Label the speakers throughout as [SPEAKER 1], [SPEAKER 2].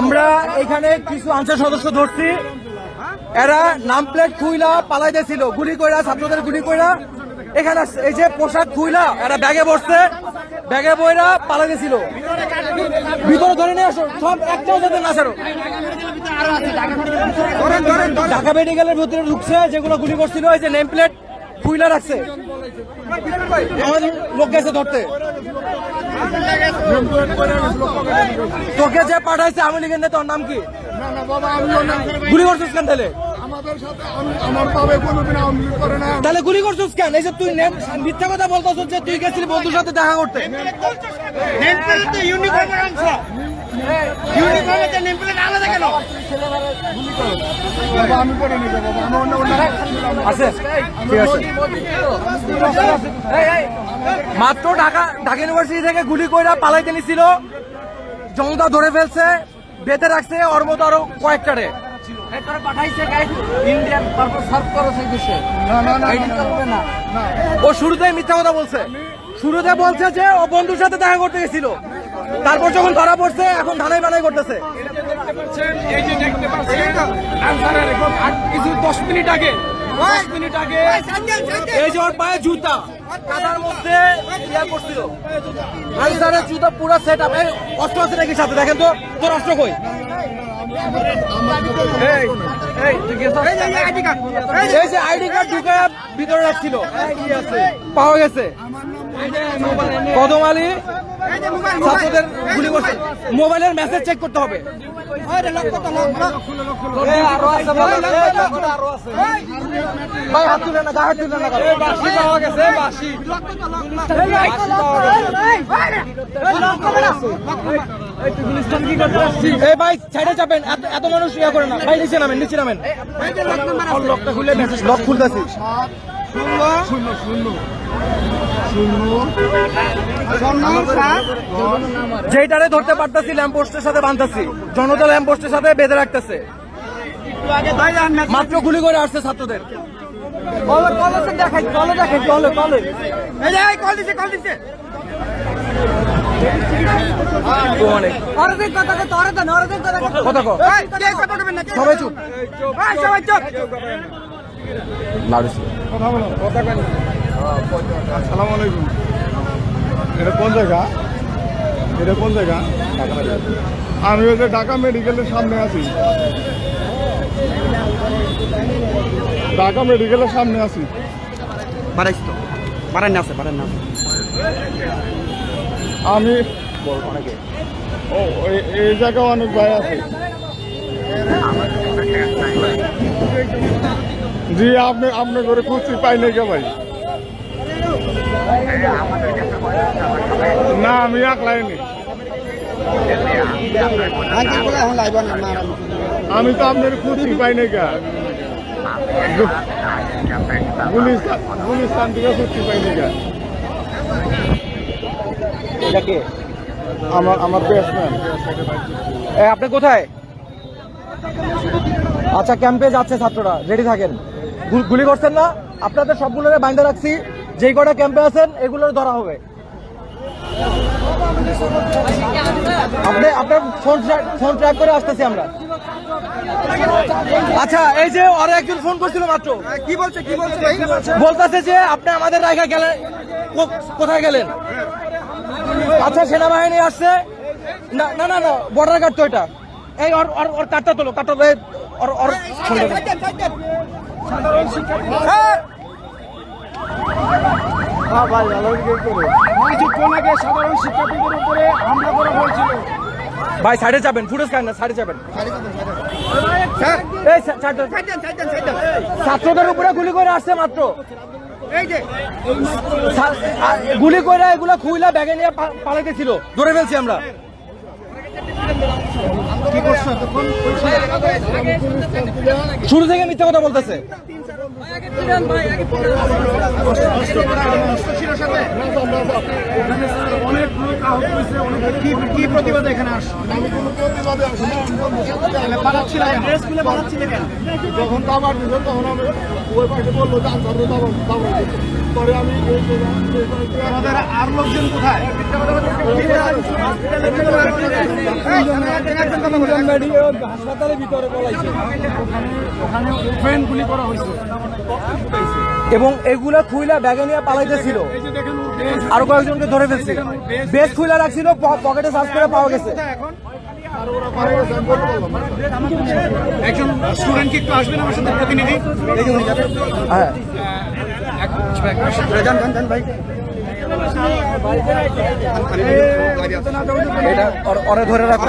[SPEAKER 1] আমরা এখানে কিছু আনসার সদস্য ধরছি, এরা নাম প্লেট খুইলা পালাইতেছিল, গুলি কইরা ছাত্রদের গুলি কইরা এখানে এই যে পোশাক খুইলা এরা ব্যাগে বসছে, ব্যাগে বইরা পালাইতেছিল। ভিতরে ধরে নিয়ে আসো, সব একটাও যাতে না ছাড়ো। ঢাকা মেডিকেলের ভিতরে ঢুকছে, যেগুলো গুলি করছিল এই যে নেম প্লেট খুইলা রাখছে, আমাদের লোক গেছে ধরতে। তোকে যে পাঠাইছে আওয়ামী লীগের নেতা, ওর নাম কি? গুলি করছিস কেন তাহলে? তাহলে গুলি করছিস কেন? এই যে তুই মিথ্যা কথা বলতেছ যে তুই গেছিলি বন্ধুর সাথে দেখা করতে। মাত্র ঢাকা ইউনিভার্সিটি থেকে গুলি কইরা পালাইতে নিছিল, জনতা ধরে ফেলছে, বেঁধে রাখছে, ওর মতো আরো কয়েকটারে ও শুরুতেই মিথ্যা কথা বলছে। শুরুতে বলছে যে ও বন্ধুর সাথে দেখা করতে গেছিল, তারপর যখন ধরা পড়ছে এখন ধানাই বানাই করতেছে। কিছু 10 মিনিট আগে এই যে ওর পায়ে জুতা কাদার মধ্যে করছিল, আনসারের জুতা পুরো সেট আপ। অস্ত্র আছে নাকি সাথে? দেখেন তো তোর অস্ত্র কই? এই যে আইডি কার্ড ঢুকে ভিতরে রাখছিল, পাওয়া গেছে। কদম আলী ছাত্রদের গুলি করছে, মোবাইলের মেসেজ চেক করতে হবে। ভাই হাত তুলে না, হাত তুলে না, বাঁশি পাওয়া গেছে, বাঁশি। এই ভাই সাইডে চাপেন, এত মানুষ ইয়া করে না ভাই, নিচে নামেন, নিচে নামেন। লকটা খুলে মেসেজ লক খুলতেছি। যেটারে ধরতে পারতেছি ল্যাম্পপোস্টের সাথে বাঁধতেছি, জনতা ল্যাম্পপোস্টের সাথে বেঁধে রাখতেছে। মাত্র গুলি করে আসছে ছাত্রদের। সবাই চুপ,
[SPEAKER 2] আসসালামু আলাইকুম। এটা কোন জায়গা? এটা কোন জায়গা? আমি ওই যে ঢাকা মেডিকেলের সামনে আছি, ঢাকা মেডিকেলের সামনে আছি। আমি ও এই জায়গায় অনেক ভাই আছে। জি আপনি করে খুঁজছি, পাই নাই কে ভাই? না আমি একলাইনি, আমি তো আপনার খুঁজছি, পাই নাই কে? গুলিস্তান থেকে খুঁজছি, পাই নাই কে? আমার ব্যাটসম্যান।
[SPEAKER 1] আপনি কোথায়? আচ্ছা, ক্যাম্পে যাচ্ছে ছাত্ররা, রেডি থাকেন। গুলি করছেন না? আপনাদের সবগুলোরে বাইন্ধা রাখছি, যেই কটা ক্যাম্পে আছেন এগুলোর ধরা হবে। আপনার ফোন ট্র্যাক করে আসতেছি আমরা। আচ্ছা, এই যে ওরা একজন ফোন করছিল মাত্র, কি বলছে? বলতেছে যে আপনি আমাদের রায়গা গেলেন, কোথায় গেলেন? আচ্ছা, সেনাবাহিনী আসছে। না না না, বর্ডার গার্ড তো এটা। এই ওর কাটটা তোলো, কাটটা
[SPEAKER 2] কিছুক্ষণ আগে সাধারণ শিক্ষার্থীদের উপরে হামলা করা হয়েছিল।
[SPEAKER 1] ভাই সাইডে যাবেন, ফুটেজ খান না, সাইডে যাবেন। ছাত্রদের উপরে গুলি করে আসছে মাত্র, গুলি করে এগুলো খুইলা ব্যাগে নিয়ে পালাইতেছিল, ধরে ফেলছি আমরা। শুরু থেকে মিথ্যা কথা বলতেছে।
[SPEAKER 2] অনেক লোক আহত হয়েছে, কি প্রতিবাদ এখানে আসছে? আমি কোনো প্রতিবাদে আসি না। যখন দাবার দিল তখন আমি ওই পাশে বললো যে আনসার দাবার পরে আমি আমাদের আর লোকজন কোথায়? হাসপাতালের ভিতরে পলাইছে, ওখানে ওপেন গুলি করা হয়েছে
[SPEAKER 1] এবং এগুলা খুইলা ব্যাগে নিয়ে পালাইতেছিল। আরো কয়েকজনকে ধরে ফেলছে, বেশ খুইলা রাখছিল, পকেটে সার্চ করে পাওয়া গেছে।
[SPEAKER 2] একজন স্টুডেন্ট কি একটু আসবেন আমার সাথে প্রতিনিধি?
[SPEAKER 1] হ্যাঁ এটা ওরে ধরে রাখো,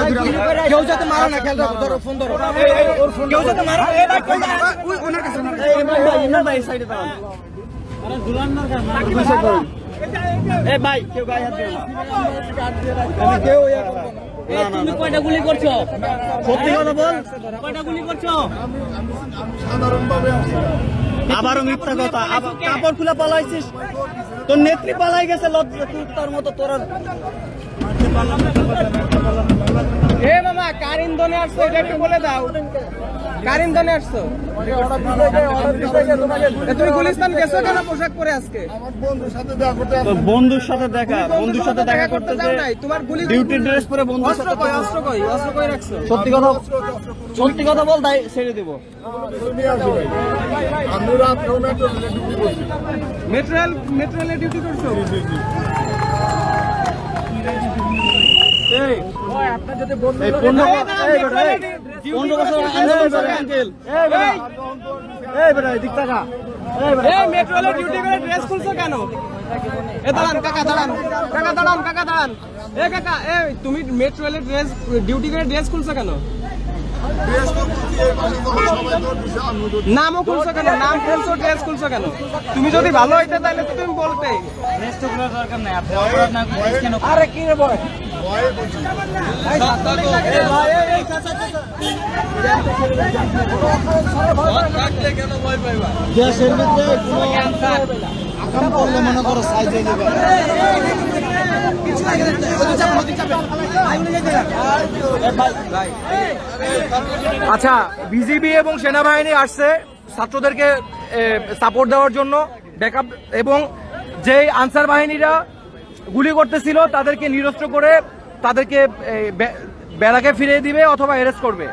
[SPEAKER 1] কেউ যাতে মারা না, খেয়াল রাখো, ধরো ফোন ধরো, কেউ যাতে মারা
[SPEAKER 3] তুমি কয়টা গুলি করছো? সত্যি কথা বল, কয়টা গুলি করছো?
[SPEAKER 2] সাধারণভাবে
[SPEAKER 3] আবারও মিথ্যা কথা, কাপড় খুলে পালাইছিস, তোর নেত্রী পালাই গেছে, লজ্জা তুই তার মতো তোর। এ মামা কার ইন্ধনে আসছো এটা একটু বলে দাও, কার ইন্ধনে আসছো? তুমি গুলিস্তান গেছো কেন পোশাক পরে আজকে?
[SPEAKER 2] আমার বন্ধুর সাথে দেখা করতে
[SPEAKER 3] বন্ধুর সাথে দেখা করতে
[SPEAKER 1] যাও নাই, তোমার গুলি
[SPEAKER 3] ডিউটি ড্রেস পরে বন্ধুর সাথে
[SPEAKER 1] অস্ত্র কই রাখছো?
[SPEAKER 3] সত্যি কথা বল, তাই ছেড়ে দেবো।
[SPEAKER 2] নিয়ে আসি ভাই, আমি রাত ডিউটি করছি।
[SPEAKER 1] মেট্রোলে ডিউটি করছো? আপনার যদি বন্ধু
[SPEAKER 3] 15 বছর আন্দোলন করে আঙ্কেল।
[SPEAKER 1] মেট্রোলে ডিউটি করে ড্রেস খুলছো কেন? দাঁড়ান কাকা, দাঁড়ান। এ কাকা, তুমি মেট্রোলে ডিউটি করে ড্রেস খুলছো কেন? নামও খুলছো কেন? নাম খুলছো, ড্রেস খুলছো কেন? তুমি যদি ভালো হইতে তাহলে তো তুমি বলতে। আরে কি রে বয়,
[SPEAKER 3] দেশের ভিতরে আকাম করলে মনে করো সাইজে নেবে।
[SPEAKER 1] আচ্ছা, বিজিবি এবং সেনাবাহিনী আসছে ছাত্রদেরকে সাপোর্ট দেওয়ার জন্য, ব্যাকআপ, এবং যেই আনসার বাহিনীরা গুলি করতেছিল তাদেরকে নিরস্ত্র করে তাদেরকে ব্যারাকে ফিরিয়ে দিবে অথবা অ্যারেস্ট করবে।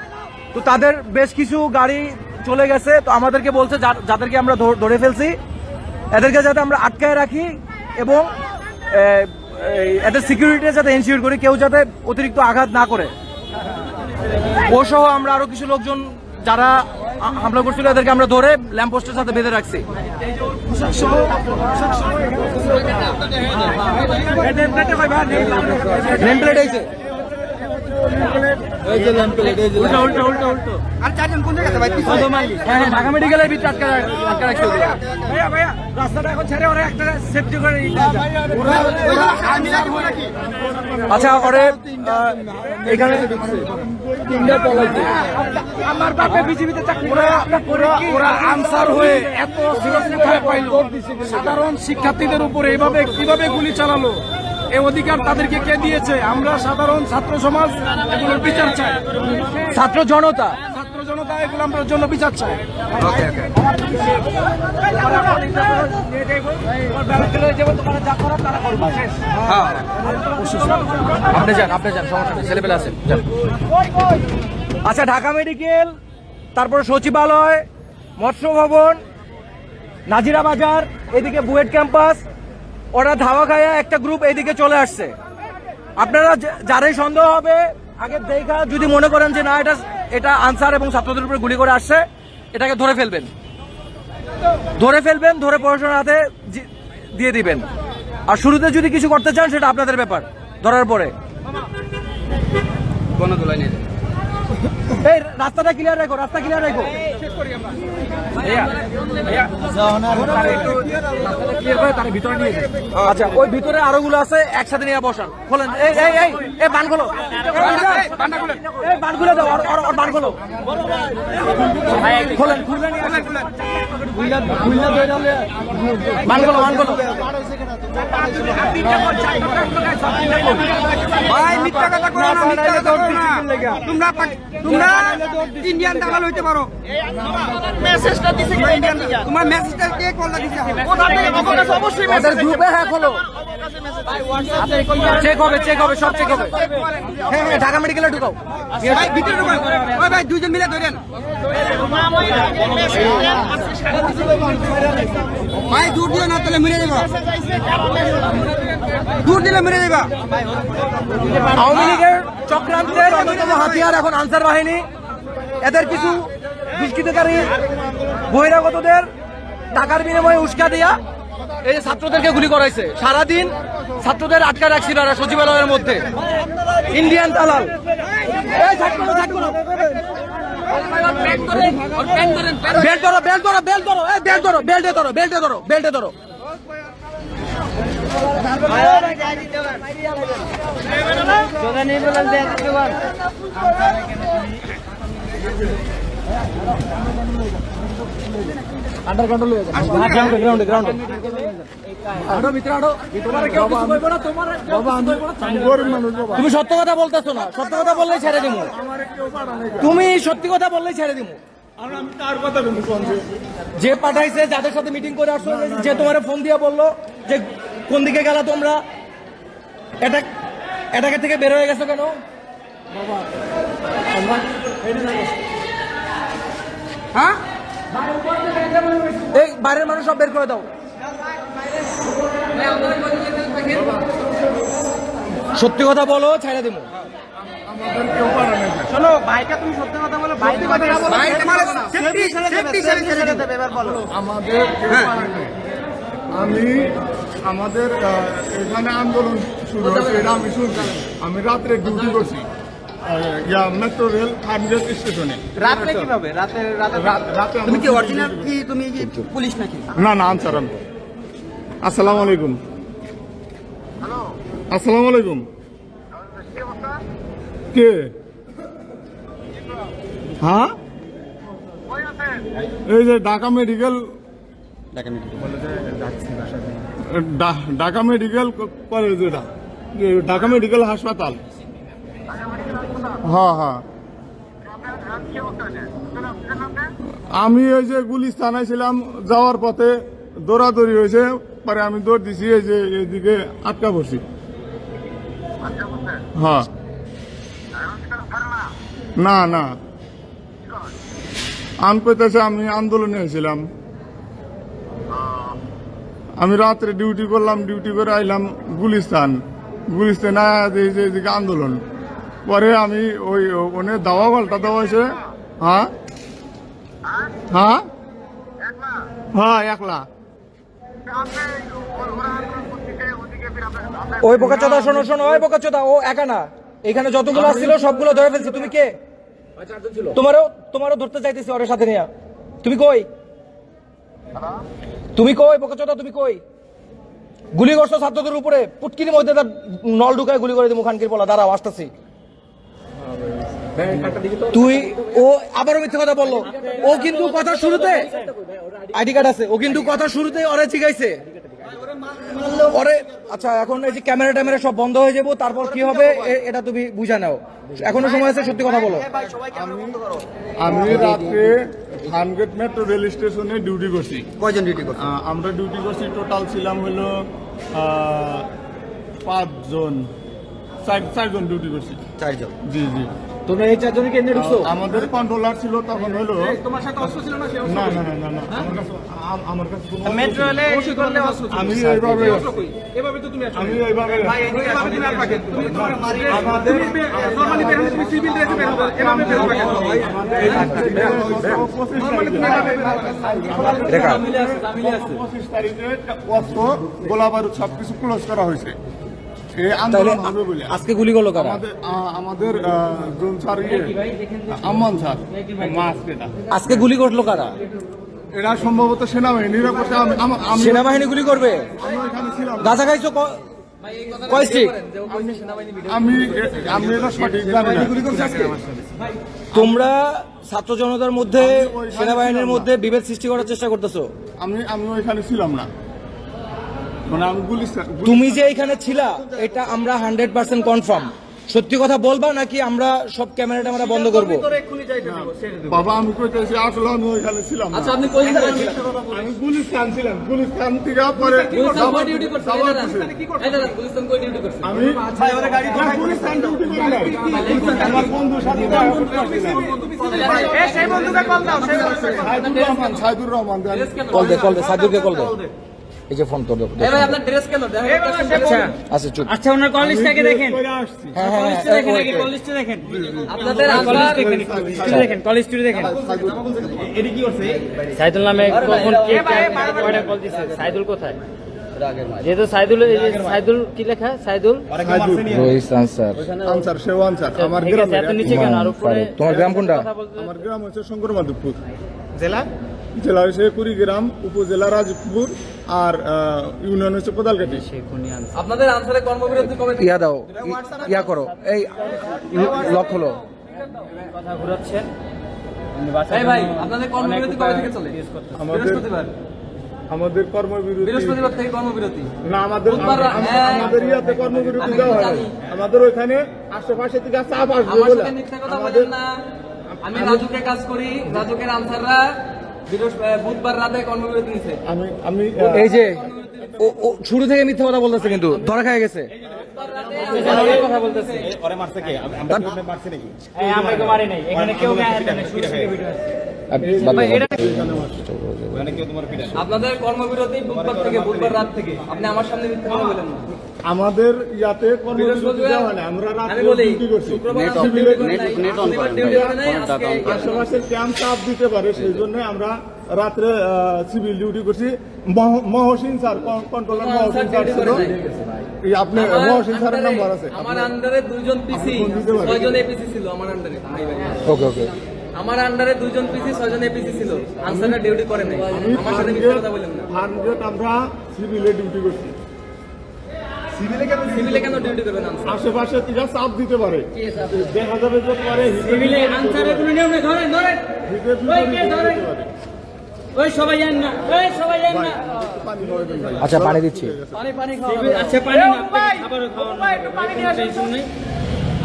[SPEAKER 1] তো তাদের বেশ কিছু গাড়ি চলে গেছে, তো আমাদেরকে বলছে যাদেরকে আমরা ধরে ফেলছি এদেরকে যাতে আমরা আটকায় রাখি এবং এদের সিকিউরিটি যাতে এনশিওর করি, কেউ যাতে অতিরিক্ত আঘাত না করে। ও সহ আমরা আরো কিছু লোকজন যারা হামলা করছিল এদেরকে আমরা ধরে ল্যাম্পপোস্টের সাথে বেঁধে রাখছি। নেম প্লেট এইছে, ঢাকা মেডিকেলের ভিতরে আটকা রাখছে। রাস্তাটা এখন ছেড়ে ওরা একটা সেফটি করে। আচ্ছা, ওরে এখানে আমার বাপে বিজেপিতে চাকরি করে, ওরা আনসার হয়ে এত কোথায় পাইল? সাধারণ শিক্ষার্থীদের উপরে এভাবে কিভাবে গুলি চালালো? এই অধিকার তাদেরকে কে দিয়েছে? আমরা সাধারণ ছাত্র সমাজ এগুলোর বিচার চাই। ছাত্র জনতা এগুলো আমরা জন্য বিচার চাই। আপনি যান, সমস্যা নেই, ছেলেপেলে আছেন। আচ্ছা, ঢাকা মেডিকেল, তারপরে সচিবালয়, মৎস্য ভবন, নাজিরা বাজার, এদিকে বুয়েট ক্যাম্পাস, ওরা ধাওয়া খায়া একটা গ্রুপ এইদিকে চলে আসছে। আপনারা যারাই সন্দেহ হবে আগে দেখা, যদি মনে করেন যে না এটা আনসার এবং ছাত্রদের উপরে গুলি করে আসছে, এটাকে ধরে ফেলবেন, ধরে পড়াশোনার হাতে দিয়ে দিবেন। আর শুরুতে যদি কিছু করতে চান সেটা আপনাদের ব্যাপার, ধরার পরে এই রাস্তাটা ক্লিয়ার রাখো, রাস্তা ক্লিয়ার রাখো। আচ্ছা, ওই ভিতরে আরো গুলো আছে, একসাথে নিয়ে বসান। খোলেন, এই এই এই এই বানগুলো, এই বানগুলো দাও, আর বানগুলো খোলেন, বানগুলো বানগুলো।
[SPEAKER 4] ভাই মিথ্যা কথা কইও না, মিথ্যা কথা কইও না। তোমরা ইন্ডিয়ান দালাল হইতে পারো। মেসেজটা দিছে কি ইন্ডিয়ান? তোমার মেসেজটা কে কলটা দিছে?
[SPEAKER 1] অবশ্যই মেসেজ গ্রুপে হ্যাঁ খোলো, চেক হবে, চেক হবে, সব চেক হবে। হ্যাঁ হ্যাঁ, ঢাকা মেডিকেলে ঢুকাও।
[SPEAKER 4] ভাই ভিতরে ঢুকাও। ওই ভাই দুইজন মিলে ধরেন। ভাই দূর দিও না, তাহলে মেরে দেবা। দূর দিলে মেরে দেবা।
[SPEAKER 1] আওয়ামী লীগের চক্রান্তের অন্যতম হাতিয়ার এখন আনসার বাহিনী। এদের কিছু দুষ্কৃতকারী বহিরাগতদের টাকার বিনিময়ে উস্কা দিয়া এই যে ছাত্রদেরকে গুলি করাইছে। সারাদিন ছাত্রদের আটকা রাখছিল এরা সচিবালয়ের মধ্যে। ইন্ডিয়ান দালাল। এই ছাড় করো, ছাড় করো। বেল্ট ধরো, বেল্ট ধরো, বেল্ট ধরো, এই বেল্ট ধরো, বেল্টে ধরো, বেল্টে ধরো, বেল্টে ধরো। আন্ডার কন্ট্রোল হয়ে যাবে। গ্রাউন্ডে গ্রাউন্ডে গ্রাউন্ডে আড়ো মিত্র আড়ো। তোমার কেউ কিছু কইবো না, তোমার বাবা
[SPEAKER 2] আমি গরিব মানুষ বাবা।
[SPEAKER 1] তুমি সত্য কথা বলতেছো না, সত্য কথা বললেই ছেড়ে দিমু। তুমি সত্যি কথা বললেই ছেড়ে দিমু।
[SPEAKER 2] আর আমি তার কথা বলি সঞ্জয়।
[SPEAKER 1] যে পাঠাইছে, যাদের সাথে মিটিং করে আসলো, যে তোমার ফোন দিয়ে বললো যে কোন দিকে গেলা তোমরা, এটাকে থেকে বের হয়ে গেছো কেন?
[SPEAKER 4] হ্যাঁ?
[SPEAKER 1] এই বাইরের মানুষ সব বের করে দাও। সত্যি কথা বলো, ছেড়ে দেবো।
[SPEAKER 2] আমাদের কেউ পারে না।
[SPEAKER 3] শোনো ভাইকে তুমি সত্যি কথা বলো, ভাই
[SPEAKER 4] ভাই তোমার সেফটি ছেড়ে দেবে এবার বলো।
[SPEAKER 2] আমাদের কেউ পারে না। আমাদের এখানে আন্দোলন শুরু হয়েছে, এটা আমি শুনছি। আমি রাত্রে ডিউটি করছি মেট্রো রেল থার্মিনাল স্টেশনে।
[SPEAKER 3] রাতে কিভাবে? রাতে
[SPEAKER 2] রাতে
[SPEAKER 4] তুমি কি অরিজিনাল কি তুমি কি পুলিশ নাকি?
[SPEAKER 2] না না আনসার আমি। আসসালামু আলাইকুম। আসসালামু আলাইকুম। কে? হ্যাঁ, এই যে Dhaka medical, Dhaka medical college, এটা ঢাকা মেডিকেল হাসপাতাল। হ্যাঁ হ্যাঁ, আমি ওই যে গুলিস্তানায় ছিলাম, যাওয়ার পথে দৌড়াদৌড়ি হয়েছে, পরে আমি দৌড় দিছি, এই যে এদিকে আটকা পড়ছি। হ্যাঁ, না না, আমি কইতেছে আমি আন্দোলনে হয়েছিলাম। আমি রাত্রে ডিউটি করলাম, ডিউটি করে আইলাম গুলিস্তান এদিকে আন্দোলন। পরে আমি ওই ওনে দাওয়া পাল্টা দেওয়া হয়েছে। হ্যাঁ হ্যাঁ হ্যাঁ, একলা।
[SPEAKER 1] ওই বোকাচোদা, শোনো শোনো, ওই বোকাচোদা, ও একা না, এখানে যতগুলো আসছিল সবগুলো ধরে ফেলছি। তুমি কে? তোমারও ধরতে চাইতেছি ওর সাথে নিয়ে। তুমি কই? তুমি কই বোকাচোদা, তুমি কই? গুলি করছো ছাত্রদের উপরে, পুটকির মধ্যে তার নল ঢুকায় গুলি করে দিই মুখানকির বলা। দাঁড়াও, আসতেছি। তুই ও আবারও মিথ্যে কথা বললো। ও কিন্তু কথা শুরুতে আইডি কার্ড আছে, ও কিন্তু কথা শুরুতে ওরে জিগাইছে ওরে। আচ্ছা, এখন এই যে ক্যামেরা ট্যামেরা সব বন্ধ হয়ে যাবো, তারপর কি হবে এটা তুমি বুঝা নাও। এখনো সময় আছে, সত্যি কথা বলো।
[SPEAKER 2] আমি রাত্রে খানগেট মেট্রো রেল স্টেশনে ডিউটি করছি।
[SPEAKER 4] কয়জন ডিউটি করছে?
[SPEAKER 2] আমরা ডিউটি করছি, টোটাল ছিলাম হলো 5 জন, 4 জন ডিউটি করছি।
[SPEAKER 4] 4 জন।
[SPEAKER 2] জি জি।
[SPEAKER 1] তোমরা এই চারজনকে কেন্দ্রে ঢুকছো?
[SPEAKER 2] আমাদের কন্ট্রোলার ছিল তখন হলো।
[SPEAKER 3] তোমার সাথে অস্ত্র ছিল না?
[SPEAKER 2] না না না না না, আমার কাছে কোনো
[SPEAKER 3] মেট্রো রেলে করলে অস্ত্র ছিল।
[SPEAKER 2] আমি এইভাবে
[SPEAKER 3] এভাবে তো তুমি আসো।
[SPEAKER 2] আমি এইভাবে
[SPEAKER 3] ভাই এদিকে আসো, তুমি আর পাকে তুমি
[SPEAKER 2] আমাদের
[SPEAKER 3] নরমালি বের হলে তুমি সিভিল ড্রেসে বের হবে, এভাবে বের হবে কেন?
[SPEAKER 1] দেখা
[SPEAKER 2] 25 তারিখে অস্ত্র, গোলা বারুদ সবকিছু ক্লোজ করা হয়েছে। এই
[SPEAKER 1] তাহলে
[SPEAKER 2] আন্দোলন হবে বলে
[SPEAKER 1] আজকে গুলি করলো কারা?
[SPEAKER 2] আমাদের জোন স্যার আম্মান স্যার
[SPEAKER 1] আজকে গুলি করলো কারা?
[SPEAKER 2] এরা সম্ভবত সেনাবাহিনীরা করছে। আমি
[SPEAKER 1] সেনাবাহিনী গুলি করবে?
[SPEAKER 2] এখানে ছিলাম না।
[SPEAKER 1] গাঁজা খাইছো কয় স্টিক?
[SPEAKER 2] আমি এটা সঠিক জানি না।
[SPEAKER 1] তোমরা ছাত্র জনতার মধ্যে সেনাবাহিনীর মধ্যে বিভেদ সৃষ্টি করার চেষ্টা করতেছো।
[SPEAKER 2] আমি ওইখানে ছিলাম না, মানে আমি
[SPEAKER 1] তুমি যে এখানে ছিলা এটা আমরা 100% কনফার্ম। সত্যি কথা বলবা নাকি আমরা সব ক্যামেরা বন্ধ করব?
[SPEAKER 2] বাবা আমি কইতেছি আসলে আমি ওইখানে ছিলাম না।
[SPEAKER 3] আচ্ছা আপনি কই ছিলেন?
[SPEAKER 2] আমি গুলিস্তান ছিলাম, গুলিস্তান থেকে পরে
[SPEAKER 3] গুলিস্তান কই ডিউটি করছেন?
[SPEAKER 2] যাওয়ার
[SPEAKER 3] এই
[SPEAKER 2] পথে।
[SPEAKER 3] দাদা গুলিস্তান কই ডিউটি করছেন?
[SPEAKER 2] আমি গুলিস্তান ডিউটি করি নাই। আমার বন্ধুর সাথে
[SPEAKER 4] সেই বন্ধুকে কল দাও, সেই
[SPEAKER 2] সাইদুর রহমান
[SPEAKER 1] কল দে সাদুরকে কল দে। এই যে ফোন তোর দে।
[SPEAKER 3] এই ভাই আপনার ড্রেস কেন?
[SPEAKER 1] আচ্ছা চুপ।
[SPEAKER 5] আচ্ছা ওনার কল লিস্টটাকে দেখেন,
[SPEAKER 1] হ্যাঁ হ্যাঁ
[SPEAKER 5] কল লিস্টে দেখেন,
[SPEAKER 3] আপনাদের
[SPEAKER 5] কল
[SPEAKER 3] আনসার
[SPEAKER 5] লিস্টে দেখেন, কল লিস্টে দেখেন। সাইদুল নামে কখন কে কয়টা কল দিছে? সাইদুল কোথায়? যেহেতু সাইদুল, এই যে সাইদুল কি লেখা? সাইদুল
[SPEAKER 1] রোহিত আনসার।
[SPEAKER 2] আনসার সেও আনসার আমার
[SPEAKER 5] ঠিক আছে,
[SPEAKER 2] গ্রামে।
[SPEAKER 5] এত নিচে কেন? আর উপরে
[SPEAKER 1] তোমার গ্রাম কোনটা?
[SPEAKER 2] আমার গ্রাম হচ্ছে শঙ্কর মাধবপুর
[SPEAKER 4] জেলা
[SPEAKER 2] জেলা হচ্ছে কুড়িগ্রাম, উপজেলা রাজপুর, আর ইউনিয়ন হচ্ছে কোদালকাটি।
[SPEAKER 3] আপনাদের আনসারে কর্মবিরতি কবে?
[SPEAKER 1] ইয়া দাও, ইয়া করো, এই লক হলো।
[SPEAKER 5] কথা ঘুরাচ্ছেন।
[SPEAKER 3] এই ভাই আপনাদের কর্মবিরতি কবে থেকে চলে?
[SPEAKER 2] আমাদের কর্মবিরতি
[SPEAKER 3] বৃহস্পতিবার থেকে কর্মবিরতি।
[SPEAKER 2] না, আমাদের আমাদের ইয়াতে কর্মবিরতি দেওয়া হয়। আমাদের ওইখানে আশেপাশে থেকে চাপ আসবে
[SPEAKER 3] আমার
[SPEAKER 2] বলে
[SPEAKER 3] সাথে মিথ্যা কথা বলেন না। আমি রাজুকে কাজ করি, রাজুকের আনসাররা বুধবার রাতে কর্মবিরতি নিছে।
[SPEAKER 2] আমি
[SPEAKER 1] এই যে ও শুরু থেকে মিথ্যা কথা বলতেছে কিন্তু ধরা খায় গেছে।
[SPEAKER 5] কথা বলতেছে। এই আমাকে মারি নাই, এখানে কেউ গায়ে হাত দেয় না, শুরু থেকে ভিডিও আছে।
[SPEAKER 3] আপনাদের কর্মবিরতি বুধবার থেকে, বুধবার রাত থেকে। আপনি আমার সামনে মিথ্যা কথা বলেন না।
[SPEAKER 2] আমাদের ইয়াতে কর্মবিরতি দেওয়া হয় না। আমরা
[SPEAKER 3] আমি
[SPEAKER 2] রাতে
[SPEAKER 3] বলি
[SPEAKER 2] ডিউটি করছি।
[SPEAKER 3] শুক্রবার
[SPEAKER 2] সিভিলে
[SPEAKER 3] শনিবার ডিউটি হবে না, আজকে
[SPEAKER 2] আশেপাশের ক্যাম্প চাপ দিতে পারে, সেই জন্য আমরা রাত্রে সিভিল ডিউটি করছি। Mohsin sir, controller Mohsin sir ছিল। এই আপনি মহসিন স্যারের নাম্বার আছে?
[SPEAKER 3] আমার আন্ডারে 2 জন পিসি, 6 জন এপিসি ছিল আমার আন্ডারে।
[SPEAKER 1] ওকে ওকে।
[SPEAKER 3] আমার আন্ডারে 2 জন পিসি, 6 জন এপিসি ছিল। আনসাররা ডিউটি করে নাই। আমার সাথে মিথ্যা কথা বলেন না।
[SPEAKER 2] 100 আমরা সিভিলে ডিউটি করছি।
[SPEAKER 3] সিভিলে কেন ডিউটি করবেন আনসার?
[SPEAKER 2] আশেপাশে থেকে চাপ দিতে পারে, দেখা যাবে যে পরে
[SPEAKER 5] সিভিলে আনসারের কোনো নিয়ম নেই। ধরেন ধরেন, ওই কে ধরেন, ওই সবাই যান না, ওই সবাই যান না।
[SPEAKER 1] আচ্ছা পানি দিচ্ছি।
[SPEAKER 3] পানি খাওয়া।
[SPEAKER 5] আচ্ছা পানি না, আপনাকে খাবারও খাওয়ানো হবে, টেনশন নেই।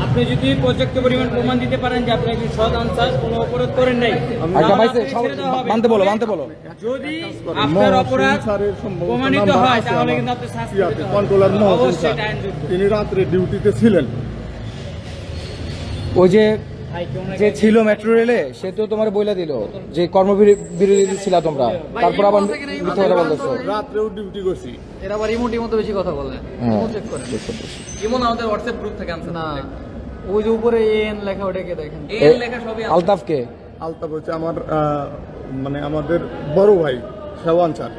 [SPEAKER 5] আপনি যদি পর্যাপ্ত পরিমাণ প্রমাণ দিতে পারেন যে আপনি একজন সৎ আনসার, কোনো অপরাধ করেন নাই,
[SPEAKER 1] আচ্ছা ভাই
[SPEAKER 5] তাহলে ছেড়ে দেওয়া হবে।
[SPEAKER 1] মানতে বলো।
[SPEAKER 5] যদি আপনার অপরাধ প্রমাণিত হয় তাহলে কিন্তু আপনি শাস্তি পেতে হবে।
[SPEAKER 2] কন্ট্রোলার মহসিন
[SPEAKER 5] অবশ্যই
[SPEAKER 2] স্যার,
[SPEAKER 5] এটা আইনযোগ্য।
[SPEAKER 2] তিনি রাত্রে ডিউটিতে ছিলেন।
[SPEAKER 1] ওই যে
[SPEAKER 5] ভাই, কেউ না
[SPEAKER 1] যে ছিল মেট্রো রেলে সে তো তোমার বইলা দিল যে কর্মবিরতি ছিল তোমরা, তারপর আবার মিথ্যা কথা বলতেছো।
[SPEAKER 2] রাত্রেও ডিউটি করছি।
[SPEAKER 3] এরা আবার ইমোর মতো বেশি কথা বলে।
[SPEAKER 1] হ্যাঁ,
[SPEAKER 3] চেক করেন।
[SPEAKER 1] ঠিক করতেছি।
[SPEAKER 3] ইমন আমাদের হোয়াটসঅ্যাপ গ্রুপ থেকে আনসার না।
[SPEAKER 5] ওই যে উপরে এন লেখা, ওটাকে দেখেন।
[SPEAKER 3] এর লেখা সবই আছে।
[SPEAKER 1] আলতাফকে
[SPEAKER 2] আলতাফ হচ্ছে আমার মানে আমাদের বড় ভাই সেওয়ান স্যার,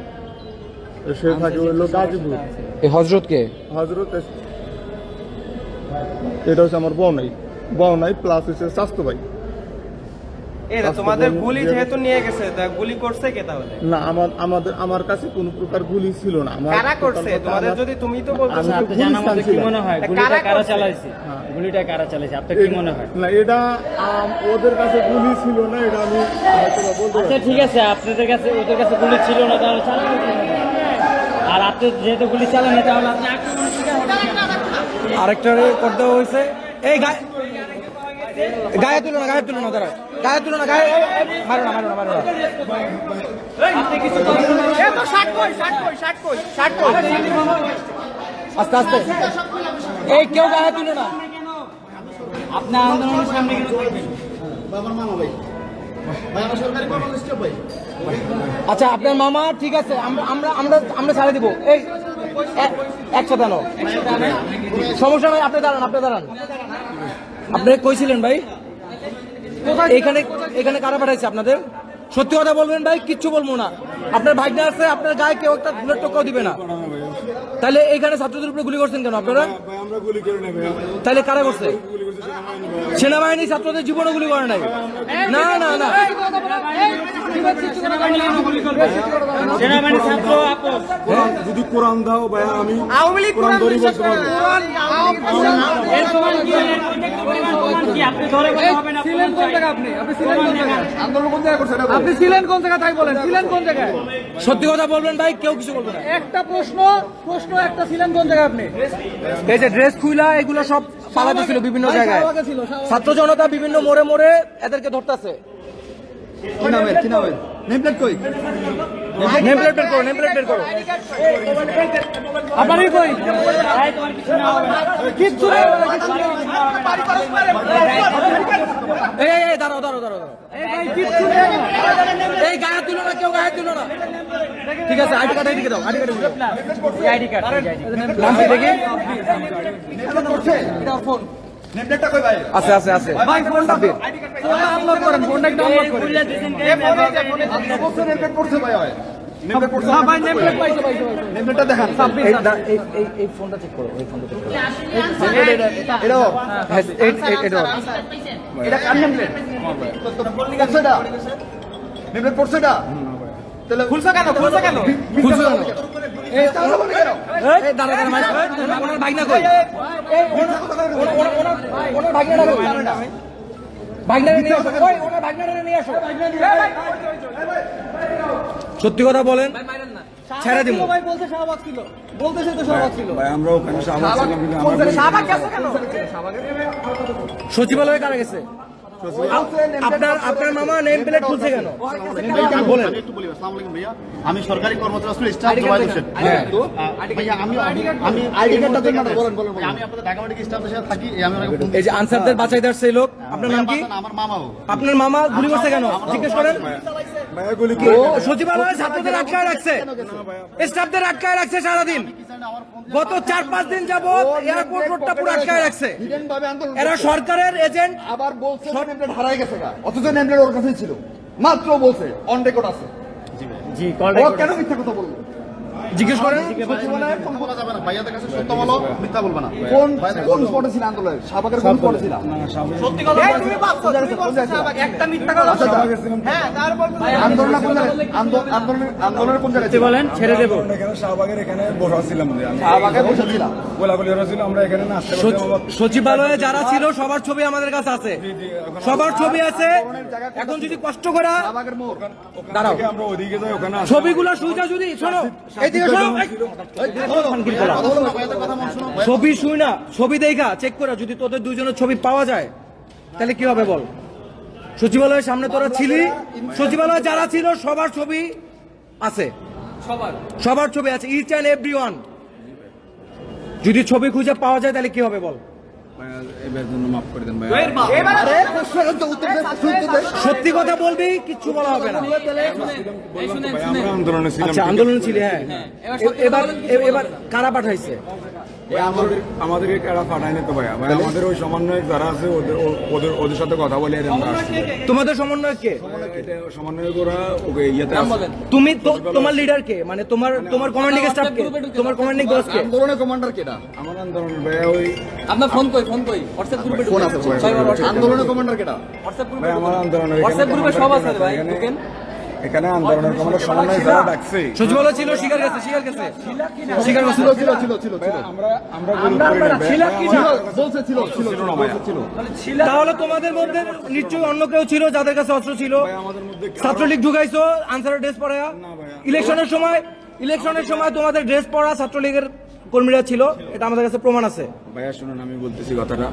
[SPEAKER 2] সে থাকে হইলো গাজীপুর।
[SPEAKER 1] এই হজরতকে
[SPEAKER 2] হজরত এটা হচ্ছে আমার বউনাই প্লাস হচ্ছে স্বাস্থ্য ভাই।
[SPEAKER 4] তোমাদের গুলি যেহেতু নিয়ে গেছে, তা গুলি করছে কে তাহলে?
[SPEAKER 2] না, আমার কাছে কোনো প্রকার গুলি ছিল না।
[SPEAKER 4] কারা করছে? তোমাদের যদি তুমি তো বলছো
[SPEAKER 2] আমি তো
[SPEAKER 5] আপনার জানা মতে কি মনে হয় গুলিটা
[SPEAKER 4] কারা
[SPEAKER 5] কারা
[SPEAKER 4] করছে?
[SPEAKER 5] চালাইছে? গুলিটা কারা চালাইছে আপনার কি মনে হয়?
[SPEAKER 2] না, এটা ওদের কাছে গুলি ছিল না, এটা আমি হয়তো বা বলতে
[SPEAKER 5] আচ্ছা
[SPEAKER 2] পারি।
[SPEAKER 5] ঠিক আছে, আপনাদের কাছে, ওদের কাছে গুলি ছিল না, তাহলে চালানো কেন? আর আপনি যেহেতু গুলি চালান তাহলে আপনি আক্রমণের শিকার হবেন কেন?
[SPEAKER 1] আরেকটা করতে হয়েছে। এই গায়ে তুলো না দাঁড়া, গায়ে তুলো না, গায়ে মারো না।
[SPEAKER 5] আপনি কিছু করেন না।
[SPEAKER 4] এ তো 60 কই, 60 কই।
[SPEAKER 1] আস্তে এই কেউ গায়ে তুলো না।
[SPEAKER 5] আপনি আন্দোলনের সামনে কেন থাকবেন?
[SPEAKER 1] আচ্ছা আপনার মামা, ঠিক আছে, আমরা ছাড়ে দিব। এই একসাথে আনো, সমস্যা নাই। আপনি দাঁড়ান। আপনি কইছিলেন ভাই এখানে কারা পাঠাইছে আপনাদের? সত্যি কথা বলবেন ভাই, কিচ্ছু বলবো না। আপনার ভাইটা আছে, আপনার গায়ে কেউ একটা বুলেট টোকাও দিবে না। তাহলে এখানে ছাত্রদের উপরে গুলি করছেন কেন আপনারা?
[SPEAKER 2] ভাই আমরা গুলি করে নেবে
[SPEAKER 1] তাহলে কারা করছে? সেনাবাহিনী ছাত্রদের জীবনে গুলি করে নাই। না না না,
[SPEAKER 5] সেনাবাহিনী ছাত্র আপোষ।
[SPEAKER 2] যদি কোরআন দাও ভাই আমি
[SPEAKER 4] আওয়ামী লীগ কোরআন
[SPEAKER 2] ধরে
[SPEAKER 4] বিশ্বাস
[SPEAKER 2] বলতে
[SPEAKER 4] করে
[SPEAKER 2] পারবো।
[SPEAKER 5] এর প্রমাণ কি? এর পর্যাপ্ত পরিমাণ প্রমাণ কি? আপনি ধরে বলতে হবে না।
[SPEAKER 1] ছিলেন কোন জায়গায় আপনি? আপনি ছিলেন কোন জায়গায়?
[SPEAKER 2] আন্দোলন কোন জায়গায় করছে এটা বলো।
[SPEAKER 1] আপনি ছিলেন কোন জায়গায় তাই বলেন, ছিলেন কোন জায়গায়? সত্যি কথা বলবেন ভাই, কেউ কিছু বলবে না।
[SPEAKER 6] একটা প্রশ্ন একটা ছিলেন কোন জায়গায় আপনি?
[SPEAKER 1] এই যে ড্রেস খুইলা এগুলো সব পালাতে ছিল বিভিন্ন জায়গায়,
[SPEAKER 6] শাহবাগে ছিল, শাহবাগে।
[SPEAKER 1] ছাত্র জনতা বিভিন্ন মোড়ে মোড়ে এদেরকে ধরতেছে।
[SPEAKER 2] কি নামে নেমপ্লেট কই
[SPEAKER 1] নেম প্লেট বের করো, নেম প্লেট বের করো।
[SPEAKER 6] আপনারই কই?
[SPEAKER 5] ভাই, তোমার কিছু না হবে না।
[SPEAKER 6] কিচ্ছু নেই, কিচ্ছু নেই।
[SPEAKER 1] এই দাঁড়াও দাঁড়াও দাঁড়াও দাঁড়াও।
[SPEAKER 6] এই ভাই, কিচ্ছু নেই।
[SPEAKER 1] এই গায়ে তুলো না, কেউ গায়ে তুলো না। ঠিক আছে, আইডি কার্ড এদিকে দাও, আইডি কার্ড এদিকে দাও।
[SPEAKER 5] ID card.
[SPEAKER 1] নামটি দেখি।
[SPEAKER 2] নেমপ্লেটটা কই ভাই
[SPEAKER 1] আছে আছে আছে।
[SPEAKER 6] ভাই, ফোনটা আনলক করেন, ফোনটা একটু আনলক করেন।
[SPEAKER 5] খুলে দিয়েছেন কে?
[SPEAKER 2] বলছে নেমপ্লেট করছে ভাই নেমপ্লেট করছে
[SPEAKER 6] হ্যাঁ ভাই, নেমপ্লেট পাইছে।
[SPEAKER 2] নেমপ্লেটটা দেখান
[SPEAKER 1] এই ফোনটা চেক করো, এই ফোনটা চেক করো।
[SPEAKER 2] এটাও
[SPEAKER 1] হ্যাঁ, এটা
[SPEAKER 2] এটা কার নেমপ্লেট করছে এটা নেমপ্লেট করছে এটা তাহলে
[SPEAKER 4] খুলছো কেন? খুলছো কেন?
[SPEAKER 1] খুলছো কেন?
[SPEAKER 2] এই তাহলে বলে কেন
[SPEAKER 1] এই দাঁড়া দাঁড়া মাইক, ওনার ভাগনা কই? ওনার ভাগনাটা কই? ভাগনাটা নিয়ে আসো, ওই ওনার ভাগনাটা নিয়ে আসো। সত্যি কথা বলেন, ছেড়ে দিব।
[SPEAKER 6] ভাই বলতে শাহবাগ ছিল, বলতেছে তো শাহবাগ ছিল।
[SPEAKER 2] ভাই আমরা ওখানে শাহবাগ ছিলাম কিন্তু আমরা
[SPEAKER 4] শাহবাগ গেছো কেন?
[SPEAKER 1] সচিবালয়ে কারা গেছে? আপনার মামা নেম প্লেট খুলছে কেন? বলেন।
[SPEAKER 7] একটু বলি, আসসালামু আলাইকুম ভাইয়া। আমি সরকারি কর্মচারী আসলে স্টাফ জোবাইদ হোসেন। ভাইয়া আমি
[SPEAKER 2] আইডি কার্ডটা দেন না বলেন
[SPEAKER 7] ভাইয়া, আমি আপনাদের ঢাকা মেডিকেল স্টাফের সাথে থাকি। আমি ওনাকে ফোন
[SPEAKER 1] এই যে আনসারদের বাঁচাই দেওয়ার সেই লোক, আপনার নাম কি?
[SPEAKER 7] আমার মামাও
[SPEAKER 1] আপনার মামা গুলি করছে কেন জিজ্ঞেস করেন।
[SPEAKER 2] ভাইয়া গুলি
[SPEAKER 1] ও সচিবালয়ে ছাত্রদের আটকায় রাখছে, স্টাফদের আটকায় রাখছে সারাদিন। গত 4-5 দিন যাবত এয়ারপোর্ট রোডটা পুরো আটকায় রাখছে।
[SPEAKER 2] ভাবে আন্দোলন
[SPEAKER 1] এরা সরকারের এজেন্ট।
[SPEAKER 2] আবার বলছে নেমপ্লেট হারাই গেছে গা অথচ নেমপ্লেট ওর কাছেই ছিল মাত্র বলছে অন রেকর্ড আছে
[SPEAKER 5] জি, কল
[SPEAKER 2] ও কেন মিথ্যা কথা বললো
[SPEAKER 1] জিজ্ঞেস করেন।
[SPEAKER 7] সচিবালয়ে ফোন বলা যাবে না। ভাইয়াদের কাছে সত্য বলো, মিথ্যা বলবে না।
[SPEAKER 2] কোন স্পটে ছিল আন্দোলনের শাহবাগের কোন স্পটে ছিল
[SPEAKER 4] সত্যি কথা বলো, তুমি পাচ্ছো, তুমি বলছো শাহবাগ। একটা মিথ্যা কথা বলছো। হ্যাঁ, তারপর তুমি
[SPEAKER 2] আন্দোলন কোন জায়গায় আন্দোলনের কোন জায়গায় ছিল
[SPEAKER 1] বলেন, ছেড়ে দেবো।
[SPEAKER 8] এখানে শাহবাগের এখানে বসা ছিলাম যে আমি
[SPEAKER 2] শাহবাগে বসেছিলাম
[SPEAKER 8] গোলাগুলি হয়েছিল আমরা এখানে নাচতে
[SPEAKER 1] সচিবালয়ে যারা ছিল সবার ছবি আমাদের কাছে আছে, সবার ছবি আছে। এখন যদি কষ্ট করে
[SPEAKER 2] শাহবাগের মোড়
[SPEAKER 1] দাঁড়াও,
[SPEAKER 8] আমরা ওদিকে যাই ওখানে
[SPEAKER 1] ছবিগুলো সুইটা যদি শোনো, এইদিকে শোনো, ছবি শুই না, ছবি দেখা চেক করে যদি তোদের দুইজনের ছবি পাওয়া যায় তাহলে কি হবে বল। সচিবালয়ের সামনে তোরা ছিলি, সচিবালয়ে যারা ছিল সবার ছবি আছে, সবার ছবি আছে, ইচ অ্যান্ড এভরি ওয়ান। যদি ছবি খুঁজে পাওয়া যায় তাহলে কি হবে বল।
[SPEAKER 8] এবার জন্য মাফ করে দেন ভাই
[SPEAKER 2] আরে প্রশ্নের তো উত্তর দে
[SPEAKER 1] সত্যি কথা বলবি, কিচ্ছু বলা হবে না।
[SPEAKER 8] ভাই আমরা আন্দোলনে ছিলাম
[SPEAKER 1] আচ্ছা, আন্দোলনে ছিলি, হ্যাঁ। এবার এবার কারা পাঠাইছে?
[SPEAKER 8] ভাই আমাদেরকে কেডা পাঠায় না তো ভাই ভাই আমাদের ওই সমন্বয়ক যারা আছে ওদের সাথে কথা বলে আমরা আসছি
[SPEAKER 1] তোমাদের সমন্বয়ক কে?
[SPEAKER 8] এটা সমন্বয়ক ওরা ওকে ইয়েতে আছে।
[SPEAKER 1] তুমি তোমার লিডার কে, মানে তোমার কমান্ডিং স্টাফ কে, তোমার কমান্ডিং বস কে?
[SPEAKER 2] আন্দোলনের কমান্ডার কেডা
[SPEAKER 8] আমার আন্দোলন ভাই ওই
[SPEAKER 6] আপনার ফোন কই? ফোন কই? হোয়াটসঅ্যাপ গ্রুপে
[SPEAKER 2] ফোন আছে আন্দোলনের কমান্ডার কেডা
[SPEAKER 6] হোয়াটসঅ্যাপ গ্রুপে
[SPEAKER 8] ভাই আমার আন্দোলনের
[SPEAKER 6] হোয়াটসঅ্যাপ গ্রুপে সব আছে ভাই, ঢুকেন।
[SPEAKER 8] এখানে আন্দোলনের কমান্ডার সমন্বয় যারা ডাকছে
[SPEAKER 1] সচিবালয় ছিল, স্বীকার গেছে, স্বীকার গেছে, স্বীকার করছে।
[SPEAKER 8] আমরা গুলি করি না ভাই
[SPEAKER 2] বলছে ছিল
[SPEAKER 8] না ভাই
[SPEAKER 1] তাহলে তোমাদের মধ্যে নিশ্চয়ই অন্য কেউ ছিল যাদের কাছে অস্ত্র ছিল।
[SPEAKER 8] আমাদের মধ্যে
[SPEAKER 1] ছাত্রলীগ ঢুকাইছো আনসারের ড্রেস পরা। ইলেকশনের সময় তোমাদের ড্রেস পরা ছাত্রলীগের কর্মীরা ছিল, এটা আমাদের কাছে প্রমাণ আছে।
[SPEAKER 8] ভাইয়া শুনুন আমি বলতেছি কথাটা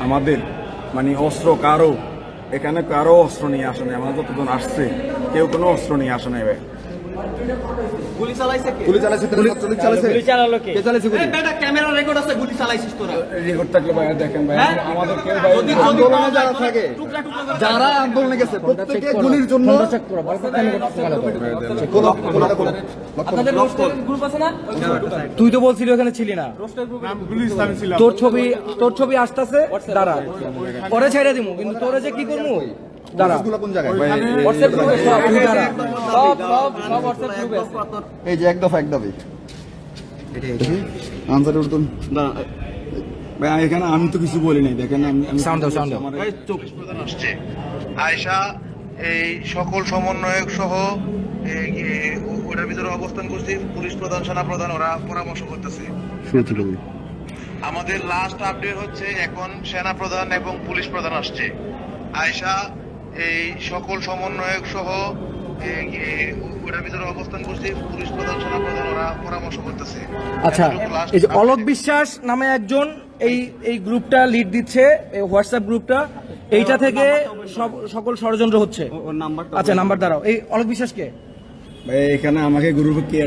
[SPEAKER 8] আমাদের মানে অস্ত্র কারো এখানে কারো অস্ত্র নিয়ে আসে নাই আমাদের যতজন আসছে কেউ কোনো অস্ত্র নিয়ে আসে নাই ভাই
[SPEAKER 4] গুলি চালাইছে কে?
[SPEAKER 2] গুলি চালাইছে ছাত্রলীগ চালাইছে
[SPEAKER 5] গুলি চালালো কে?
[SPEAKER 2] কে চালাইছে গুলি
[SPEAKER 4] এই বেটা ক্যামেরা রেকর্ড আছে, গুলি চালাইছিস তোরা।
[SPEAKER 8] রেকর্ড থাকলে ভাইয়া দেখেন ভাই আমাদের কেউ ভাই
[SPEAKER 2] আন্দোলনে যারা থাকে যারা আন্দোলনে গেছে প্রত্যেকে গুলির জন্য
[SPEAKER 6] আপনাদের রোস্টার গ্রুপ আছে না?
[SPEAKER 1] তুই তো বলছিলি ওখানে ছিলি না, তোর ছবি আসতেছে, দাঁড়া পরে ছেড়ে দিমু, কিন্তু তোরে যে কি করবো দাঁড়া।
[SPEAKER 2] কোন জায়গায়
[SPEAKER 6] হোয়াটসঅ্যাপ গ্রুপে সব,
[SPEAKER 1] তুই দাঁড়া।
[SPEAKER 6] সব হোয়াটসঅ্যাপ গ্রুপে আছে।
[SPEAKER 2] এই যে এক দফা
[SPEAKER 8] আনসার উঠতুন ভাই এখানে আমি তো কিছু বলি নাই দেখেন আমি
[SPEAKER 1] সাউন্ড দাও সাউন্ড দাও
[SPEAKER 8] আমার
[SPEAKER 9] প্রধান আসছে আয়শা এই সকল সমন্বয়ক সহ ওটার ভিতরে অবস্থান করছি, পুলিশ প্রধান সেনা প্রধান ওরা পরামর্শ করতেছে। আমাদের লাস্ট আপডেট হচ্ছে এখন সেনা প্রধান এবং পুলিশ প্রধান আসছে। আয়শা এই সকল সমন্বয়ক সহ ওটার ভিতরে অবস্থান করছি, পুলিশ প্রধান সেনা প্রধান ওরা পরামর্শ করতেছে।
[SPEAKER 1] আচ্ছা, এই যে অলোক বিশ্বাস নামে একজন এই গ্রুপটা লিড দিচ্ছে, এই হোয়াটসঅ্যাপ গ্রুপটা, এইটা থেকে সকল ষড়যন্ত্র হচ্ছে। আচ্ছা, নাম্বার দাঁড়াও। এই অলোক বিশ্বাস কে?
[SPEAKER 8] ভাই এখানে আমাকে গ্রুপে কে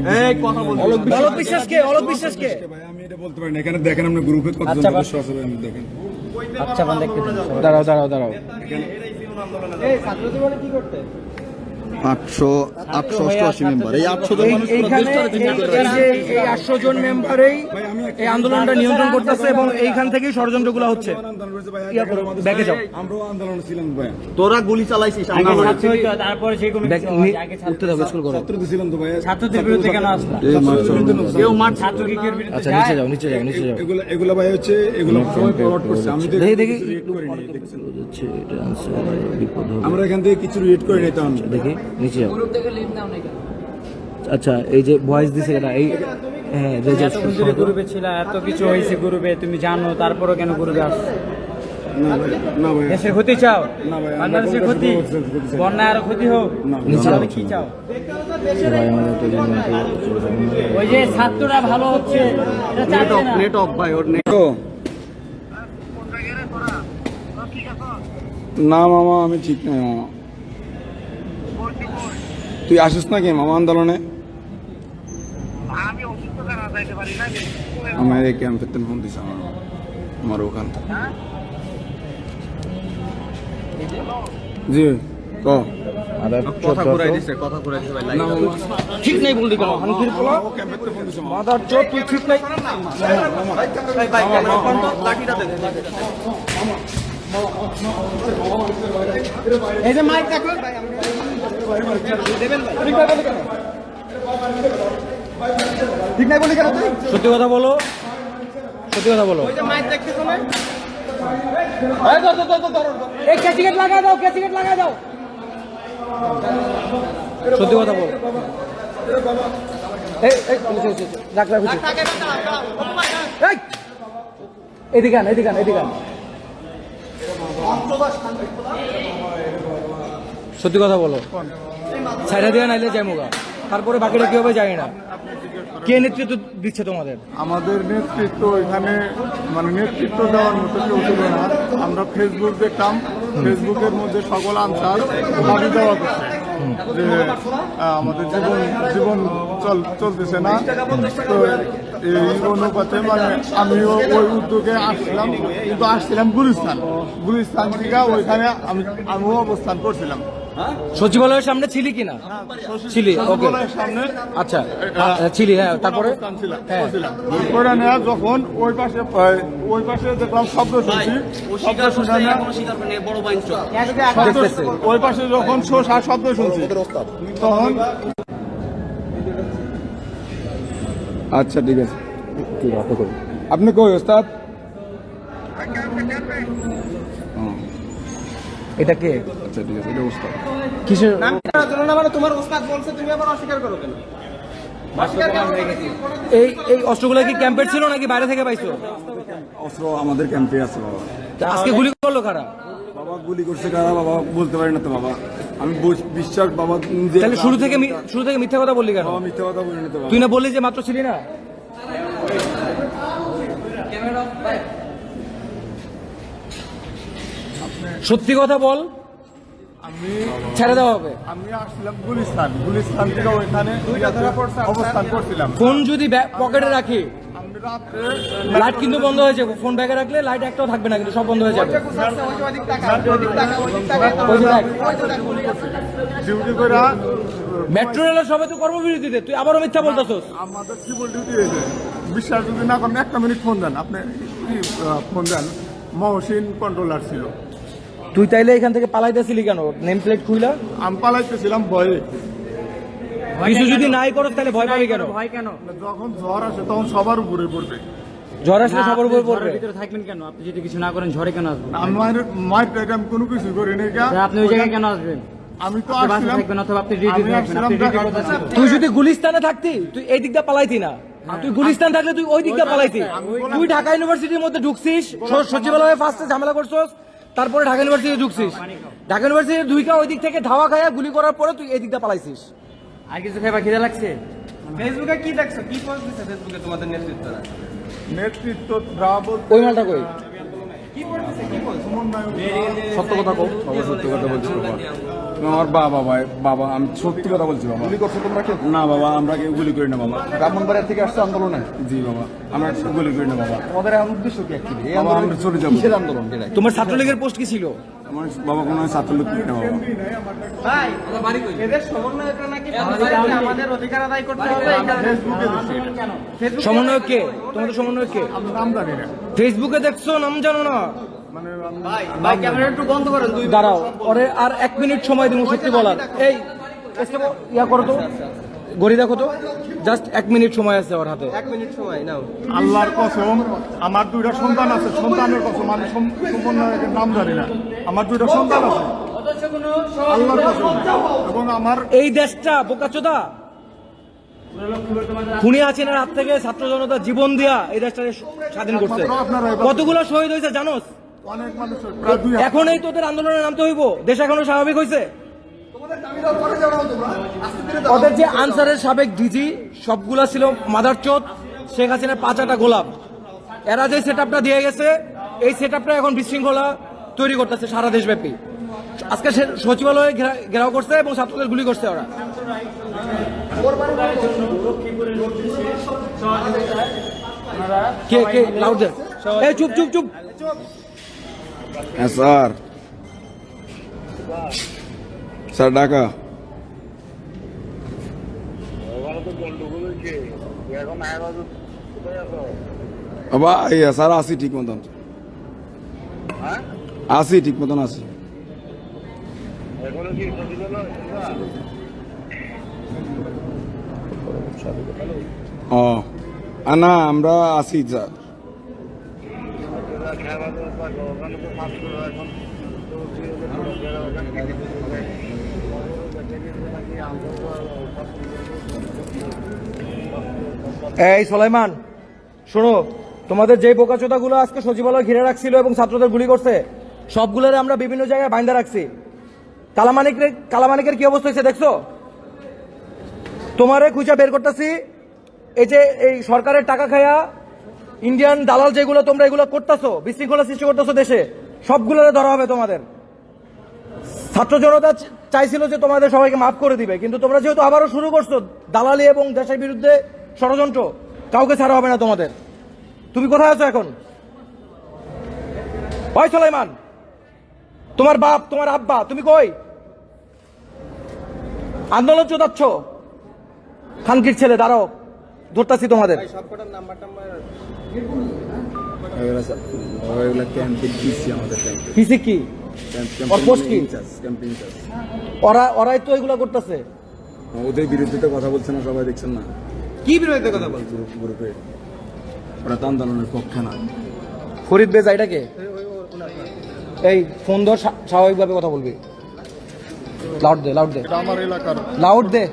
[SPEAKER 1] অলোক বিশ্বাস কে? অলোক বিশ্বাস কে?
[SPEAKER 8] ভাই আমি এটা বলতে পারি না, এখানে দেখেন আমরা গ্রুপে কতজন সদস্য আছে ভাই, আমি দেখেন।
[SPEAKER 1] দাঁড়াও দাঁড়াও দাঁড়াও।
[SPEAKER 7] 888 মেম্বার, এই 800 জন মানুষ
[SPEAKER 1] এইখানে এই 800 জন মেম্বারেই এই আন্দোলনটা নিয়ন্ত্রণ করতেছে এবং এইখান থেকেই ষড়যন্ত্রগুলো হচ্ছে। ব্যাকে যাও।
[SPEAKER 8] আমরাও আন্দোলন ছিলাম ভাই,
[SPEAKER 7] তোরা গুলি চালাইছিস,
[SPEAKER 5] তারপরে সেই কোনো
[SPEAKER 1] উঠতে দাও, স্কুল করো।
[SPEAKER 8] ছাত্র ছিলাম তো ভাই।
[SPEAKER 5] ছাত্রদের বিরুদ্ধে কেন আসলা? কেউ মাঠ ছাত্রলীগের বিরুদ্ধে
[SPEAKER 1] আচ্ছা, নিচে যাও, নিচে যাও, নিচে যাও।
[SPEAKER 8] এগুলা ভাই হচ্ছে এগুলো সবাই ফরওয়ার্ড করছে, আমি তো
[SPEAKER 1] দেখি
[SPEAKER 8] read করি নাই, দেখছেন? আমরা এখান থেকে কিছু রিড করে নিতাম।
[SPEAKER 1] দেখি নিচে যাও। আচ্ছা, এই যে ভয়েস দিছে এটা, এই হ্যাঁ,
[SPEAKER 5] গ্রুপে ছিল, এত কিছু হয়েছে গ্রুপে, তুমি জানো, তারপরও কেন গ্রুপে আসছো?
[SPEAKER 8] না ভাই, না ভাই,
[SPEAKER 5] দেশের ক্ষতি চাও?
[SPEAKER 8] না ভাই,
[SPEAKER 5] বাংলাদেশের ক্ষতি, বন্যা আরো ক্ষতি হোক,
[SPEAKER 1] নিচে যাও।
[SPEAKER 5] কি চাও? ওই যে ছাত্ররা ভালো হচ্ছে, এটা চাচ্ছে না।
[SPEAKER 7] নেট অফ ভাই, ওর নেট।
[SPEAKER 8] না মামা, আমি ঠিক নাই মামা। তুই আসিস নাকি মামা আন্দোলনে? আমার এই ক্যাম্পের থেকে ফোন দিছে আমার ওখান থেকে। জি ক
[SPEAKER 7] কথা ঘুরাই দিছে, কথা ঘুরাই দিছে ভাই।
[SPEAKER 8] না মামা,
[SPEAKER 1] ঠিক নাই বললি কেন? আমি ফির বলা
[SPEAKER 8] ও ক্যাম্পের থেকে ফোন দিছে মামা।
[SPEAKER 1] মাদার চোদ, তুই ঠিক নাই।
[SPEAKER 4] এই যে মাইক দেখো ঠিক নাই বলি কেন তুই?
[SPEAKER 1] সত্যি কথা বলো, সত্যি কথা বলো।
[SPEAKER 4] মাইক দেখতেছ না?
[SPEAKER 1] এই ক্যাচিকেট লাগা দাও, ক্যাচিকেট লাগা দাও। সত্যি কথা বল। এই এই রাখ রাখ। এই এদিকে আন, এদিকে আন, এদিকে আন। সত্যি কথা বলো, ছাইড়া দিয়ে নাইলে যাই মুগা, তারপরে বাকিটা কি হবে জানি না। কে নেতৃত্ব দিচ্ছে তোমাদের?
[SPEAKER 2] আমাদের নেতৃত্ব এখানে মানে নেতৃত্ব দেওয়ার মতো কেউ ছিল না। আমরা ফেসবুক দেখতাম, ফেসবুকের মধ্যে সকল আনসার দাবি দেওয়া করছে যে আমাদের জীবন চলতেছে না। তো এই অনুপাতে মানে আমিও ওই উদ্যোগে আসছিলাম, কিন্তু আসছিলাম গুলিস্তান থেকে, ওইখানে আমিও অবস্থান করছিলাম।
[SPEAKER 1] সচিবালয়ের সামনে ছিলি কিনা? ছিলি, ওকে।
[SPEAKER 2] সামনে
[SPEAKER 1] আচ্ছা, ছিলি, হ্যাঁ। তারপরে হ্যাঁ,
[SPEAKER 2] ওইটা নেওয়া যখন ওই পাশে দেখলাম শব্দ শুনছি, শব্দ শুনে
[SPEAKER 1] দেখতেছে।
[SPEAKER 2] ওই পাশে যখন শব্দ শুনছি তখন
[SPEAKER 8] আচ্ছা ঠিক আছে, আপনি কই ওস্তাদ?
[SPEAKER 1] এটা কে?
[SPEAKER 8] আচ্ছা ঠিক আছে, এটা ওস্তাদ।
[SPEAKER 1] কিসের?
[SPEAKER 4] তোমার ওস্তাদ বলছে, তুমি আবার অস্বীকার করো কেন?
[SPEAKER 1] এই অস্ত্রগুলো কি ক্যাম্পের ছিল নাকি বাইরে থেকে পাইছো?
[SPEAKER 8] অস্ত্র আমাদের ক্যাম্পে আছে বাবা।
[SPEAKER 1] আজকে গুলি করলো কারা?
[SPEAKER 8] বাবা গুলি করছে কারা বাবা বলতে পারি না তো বাবা, আমি বিশ্বাস বাবা নিজে।
[SPEAKER 1] তাহলে শুরু থেকে মিথ্যা কথা বললি কেন?
[SPEAKER 8] বাবা মিথ্যা কথা বলি না তো বাবা।
[SPEAKER 1] তুই না বললি যে মাত্র ছিলি না? সত্যি কথা বল,
[SPEAKER 2] আমি
[SPEAKER 1] ছেড়ে দেওয়া হবে।
[SPEAKER 2] আমি আসছিলাম গুলিস্তান থেকে ওইখানে অবস্থান করছিলাম।
[SPEAKER 1] ফোন যদি পকেটে রাখি,
[SPEAKER 2] আমি রাত্রে
[SPEAKER 1] লাইট কিন্তু বন্ধ হয়ে যাবে। ফোন ব্যাগে রাখলে লাইট একটাও থাকবে না, কিন্তু সব বন্ধ হয়ে যাবে। ওই যে দেখ,
[SPEAKER 2] ডিউটি করে
[SPEAKER 1] মেট্রো রেলের সবাই তো কর্মবিরতিতে, তুই আবারও মিথ্যা বলতেছস।
[SPEAKER 2] আমাদের সিভিল ডিউটি হয়েছে। বিশ্বাস যদি না করেন 1 মিনিট ফোন দেন, আপনি কি ফোন দেন? মহসিন কন্ট্রোলার ছিল।
[SPEAKER 1] তুই তাইলে এখান থেকে পালাইতেছিলি কেন? নেম প্লেট খুইলা
[SPEAKER 2] আমি পালাইতেছিলাম ভয়ে।
[SPEAKER 1] কিছু যদি নাই করো তাহলে ভয় পাবি কেন?
[SPEAKER 3] ভয় কেন?
[SPEAKER 2] যখন ঝড় আসে তখন সবার উপরে পড়বে।
[SPEAKER 1] ঝড় আসলে
[SPEAKER 3] না,
[SPEAKER 1] সবার
[SPEAKER 3] আপনি
[SPEAKER 1] উপর পড়বে।
[SPEAKER 3] ঝড়ের ভিতরে থাকবেন কেন? আপনি যদি কিছু না করেন ঝড়ে কেন আসবেন?
[SPEAKER 2] আমার মায়ের আমি কোনো কিছু করি নাই কা।
[SPEAKER 3] আপনি ওই জায়গায় কেন আসবেন?
[SPEAKER 2] আমি তো
[SPEAKER 3] আপনি বাসায়
[SPEAKER 2] আসছিলাম,
[SPEAKER 3] থাকবেন অথবা আপনি ডিউটি
[SPEAKER 2] আমি
[SPEAKER 3] থাকবেন,
[SPEAKER 2] আসছিলাম
[SPEAKER 3] আপনি ডিউটি
[SPEAKER 2] ঢাকা
[SPEAKER 3] করতে
[SPEAKER 2] থেকে।
[SPEAKER 1] তুই যদি গুলিস্তানে থাকতি তুই এই দিকটা পালাইতি না, তুই গুলিস্তান থাকলে তুই ওই দিকটা পালাইতি। তুই ঢাকা ইউনিভার্সিটির মধ্যে ঢুকছিস, সচিবালয়ে ফার্স্টে ঝামেলা করছস, তারপরে ঢাকা ইউনিভার্সিটি ঢুকছিস। ঢাকা ইউনিভার্সিটি দুইটা ওই দিক থেকে ধাওয়া খায়া গুলি করার পরে তুই এই দিকটা পালাইছিস।
[SPEAKER 3] আর কিছু খাইবা খিদে লাগছে?
[SPEAKER 4] ফেসবুকে কি দেখছো, কি পোস্ট দিছে ফেসবুকে তোমাদের নেতৃত্বরা?
[SPEAKER 2] নেতৃত্ব যা বলতে
[SPEAKER 1] ওই মালটা কই?
[SPEAKER 8] সত্য কথা কও বাবা, সত্যি কথা বলছি বাবা। তুমি আমার বাবা আমি সত্যি কথা বলছি বাবা।
[SPEAKER 7] গুলি করছো তোমরা কেউ?
[SPEAKER 8] না বাবা, আমরা কেউ গুলি করি না বাবা।
[SPEAKER 7] ব্রাহ্মণবাড়িয়া থেকে আসছে আন্দোলনে?
[SPEAKER 8] জি বাবা, আমরা গুলি করি না বাবা।
[SPEAKER 7] তোমাদের এখন উদ্দেশ্য কি অ্যাকচুয়ালি? এই
[SPEAKER 8] বাবা,
[SPEAKER 7] আন্দোলন
[SPEAKER 8] আমরা চলে যাবো।
[SPEAKER 7] কিসের আন্দোলন এটা?
[SPEAKER 1] তোমার ছাত্রলীগের পোস্ট কি ছিল?
[SPEAKER 8] আমার বাবা কোনো ছাত্রলোক করি না বাবা।
[SPEAKER 4] ভাই এদের সমন্বয়করা নাকি আমাদের অধিকার আদায় করতে হবে, এটা
[SPEAKER 2] ফেসবুকে দিচ্ছে এটা।
[SPEAKER 1] সমন্বয়ক কে? তোমাদের সমন্বয়ক কে?
[SPEAKER 2] আমি নাম জানি না,
[SPEAKER 1] ফেসবুকে দেখছো, নাম জানো না?
[SPEAKER 2] মানে
[SPEAKER 4] ভাই ক্যামেরা একটু বন্ধ করেন, দুই
[SPEAKER 1] দাঁড়াও, ওরে আর 1 মিনিট সময় দিব সত্যি বলার। এই ইয়া করো তো, গড়ি দেখো তো, জাস্ট 1 মিনিট সময় আছে ওর হাতে।
[SPEAKER 4] 1 মিনিট সময় নাও।
[SPEAKER 2] আল্লাহর কসম, আমার 2টা সন্তান আছে, সন্তানের কসম আমি সম্পূর্ণ নাম জানি না। আমার 2টা সন্তান আছে, আল্লাহর কসম। এবং আমার
[SPEAKER 1] এই দেশটা বোকাচোদা খুনি হাসিনার হাত থেকে ছাত্র জনতা জীবন দিয়া এই দেশটাকে স্বাধীন করছে। কতগুলো শহীদ হয়েছে জানোস?
[SPEAKER 2] অনেক মানুষের প্রায় 2
[SPEAKER 1] এখন এই তোদের আন্দোলনে নামতে হইব? দেশ এখনো স্বাভাবিক হয়েছে? ওদের যে আনসারের সাবেক ডিজি সবগুলা ছিল মাদারচোদ, শেখ হাসিনার 5 গোলাপ। এরা যে সেটআপটা দিয়ে গেছে, এই সেটআপটা এখন বিশৃঙ্খলা তৈরি করতেছে সারা দেশব্যাপী। আজকে সচিবালয়ে ঘেরাও করছে এবং ছাত্রদের গুলি করছে ওরা। কে কে লাউড দে, এই চুপ চুপ চুপ।
[SPEAKER 8] হ্যাঁ স্যার, স্যার ঢাকা। বাবা ইয়া স্যার আসি ঠিক মতন, আসি ঠিক মতন আসি। ও না, আমরা আসি স্যার।
[SPEAKER 1] এই সোলাইমান শোনো, তোমাদের যে বোকাচোদাগুলো আজকে সচিবালয় ঘিরে রাখছিল এবং ছাত্রদের গুলি করছে, সবগুলোরে আমরা বিভিন্ন জায়গায় বাইন্দা রাখছি। কালামানিকের কি অবস্থা হয়েছে দেখছো? তোমারে খুঁজা বের করতেছি। এই যে এই সরকারের টাকা খায়া ইন্ডিয়ান দালাল যেগুলো তোমরা এগুলো করতেছো, বিশৃঙ্খলা সৃষ্টি করতেছো দেশে, সবগুলোরে ধরা হবে তোমাদের। ছাত্র জনতা চাইছিল যে তোমাদের সবাইকে মাফ করে দিবে, কিন্তু তোমরা যেহেতু আবারও শুরু করছো দালালি এবং দেশের বিরুদ্ধে ষড়যন্ত্র, কাউকে ছাড়া হবে না তোমাদের। তুমি কোথায় আছো এখন? ওই সোলাইমান, তোমার বাপ তোমার আব্বা, তুমি কই? আন্দোলন চোদাচ্ছ, খানকির ছেলে, দাঁড়াও ধরতাছি তোমাদের। পিসি কি ওর পোস্ট কি? ওরাই তো এগুলা করতেছে।
[SPEAKER 8] ওদের বিরুদ্ধে তো কথা বলছে না সবাই, দেখছেন না?
[SPEAKER 4] কি বিরোধী কথা বলছো?
[SPEAKER 8] গ্রুপে ওরা তো আন্দোলনের পক্ষে না।
[SPEAKER 1] ফরিদ বেজা এটাকে এই ফোন ধর, স্বাভাবিকভাবে কথা বলবি। লাউড দে, লাউড দে,
[SPEAKER 2] এটা আমার এলাকার।
[SPEAKER 1] লাউড দে।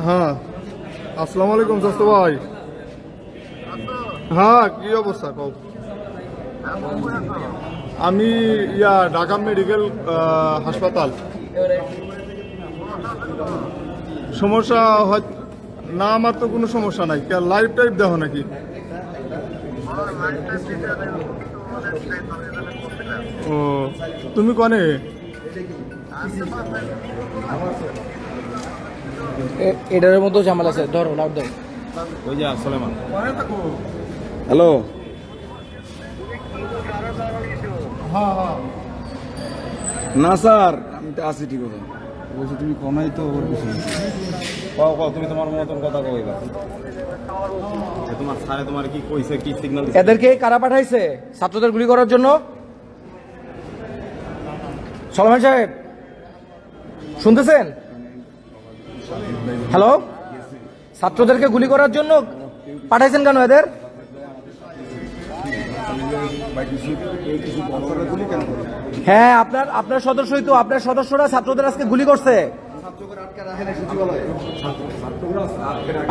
[SPEAKER 2] হ্যাঁ, আসসালামু আলাইকুম দোস্ত ভাই। হ্যাঁ, কি অবস্থা কও? আমি ঢাকা মেডিকেল হাসপাতাল। সমস্যা হয় না? আমার তো কোনো সমস্যা নাই। লাইভ টাইপ দেখো নাকি? ও, তুমি কনে?
[SPEAKER 1] এটার মধ্যে ঝামেলা আছে, ধরো লাউড দাও।
[SPEAKER 8] ওই যে সুলাইমান। হ্যালো।
[SPEAKER 2] হ্যাঁ হ্যাঁ,
[SPEAKER 8] না স্যার, আমি তো আসি ঠিক কথা বলছি। তুমি কোনাই তো ওর কিছু তুমি তোমার মতন কথা কইবা। তোমার স্যারে তোমার কি কইছে, কি সিগন্যাল?
[SPEAKER 1] এদেরকে কারা পাঠাইছে ছাত্রদের গুলি করার জন্য? সোলাইমান সাহেব শুনতেছেন? হ্যালো, ছাত্রদেরকে গুলি করার জন্য পাঠাইছেন কেন এদের? হ্যাঁ, আপনার সদস্যই তো, আপনার সদস্যরা ছাত্রদের আজকে গুলি করছে।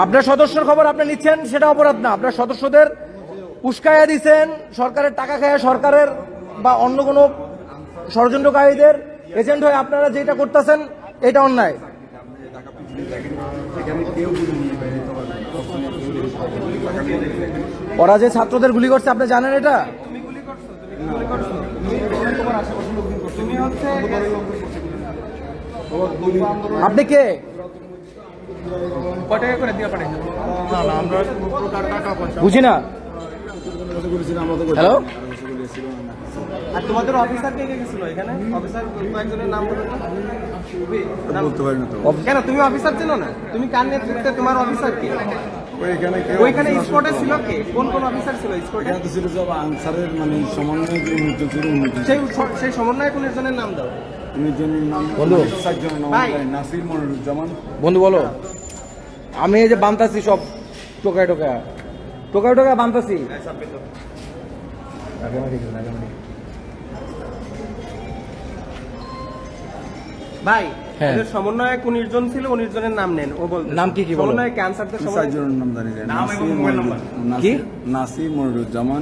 [SPEAKER 1] আপনার সদস্যর খবর আপনি নিচ্ছেন, সেটা অপরাধ না। আপনার সদস্যদের উস্কাইয়া দিচ্ছেন, সরকারের টাকা খায়, সরকারের বা অন্য কোনো ষড়যন্ত্রকারীদের এজেন্ট হয়ে আপনারা যেটা করতেছেন এটা অন্যায়। ওরা যে ছাত্রদের গুলি করছে আপনি জানেন এটা? আপনি কে? বুঝি না। হ্যালো,
[SPEAKER 3] আর তোমাদের অফিসার কে কে গেছিল এখানে? অফিসার কয়েকজনের নাম বলো তো।
[SPEAKER 2] বলতে পারি না তো।
[SPEAKER 3] কেন তুমি অফিসার ছিল না? তুমি কার নেতৃত্বে তোমার অফিসার কে? ওইখানে স্পটে ছিল কে? কোন কোন অফিসার ছিল স্পটে?
[SPEAKER 8] এটা তো ছিল সব আনসারের মানে সমন্বয় যে উন্নত ছিল
[SPEAKER 3] সেই সমন্বয়ক জনের নাম দাও।
[SPEAKER 8] উন্নতজনের নাম
[SPEAKER 1] বন্ধু।
[SPEAKER 8] 7 জনের নাম
[SPEAKER 3] ভাই।
[SPEAKER 8] নাসির মনিরুজ্জামান।
[SPEAKER 1] বন্ধু বলো, আমি এই যে বানতাছি সব টোকায় বানতাছি।
[SPEAKER 3] ভাই,
[SPEAKER 1] হ্যাঁ।
[SPEAKER 3] এদের সমন্বয়ক 19 জন ছিল, 19 জনের নাম নেন। ও বলতে
[SPEAKER 1] নাম কি বলো?
[SPEAKER 3] সমন্বয়ক ক্যান্সারদের
[SPEAKER 8] 7
[SPEAKER 3] সমন্বয়ক
[SPEAKER 8] জনের নাম জানি যায়।
[SPEAKER 1] কি?
[SPEAKER 8] নাসির মনিরুজ্জামান,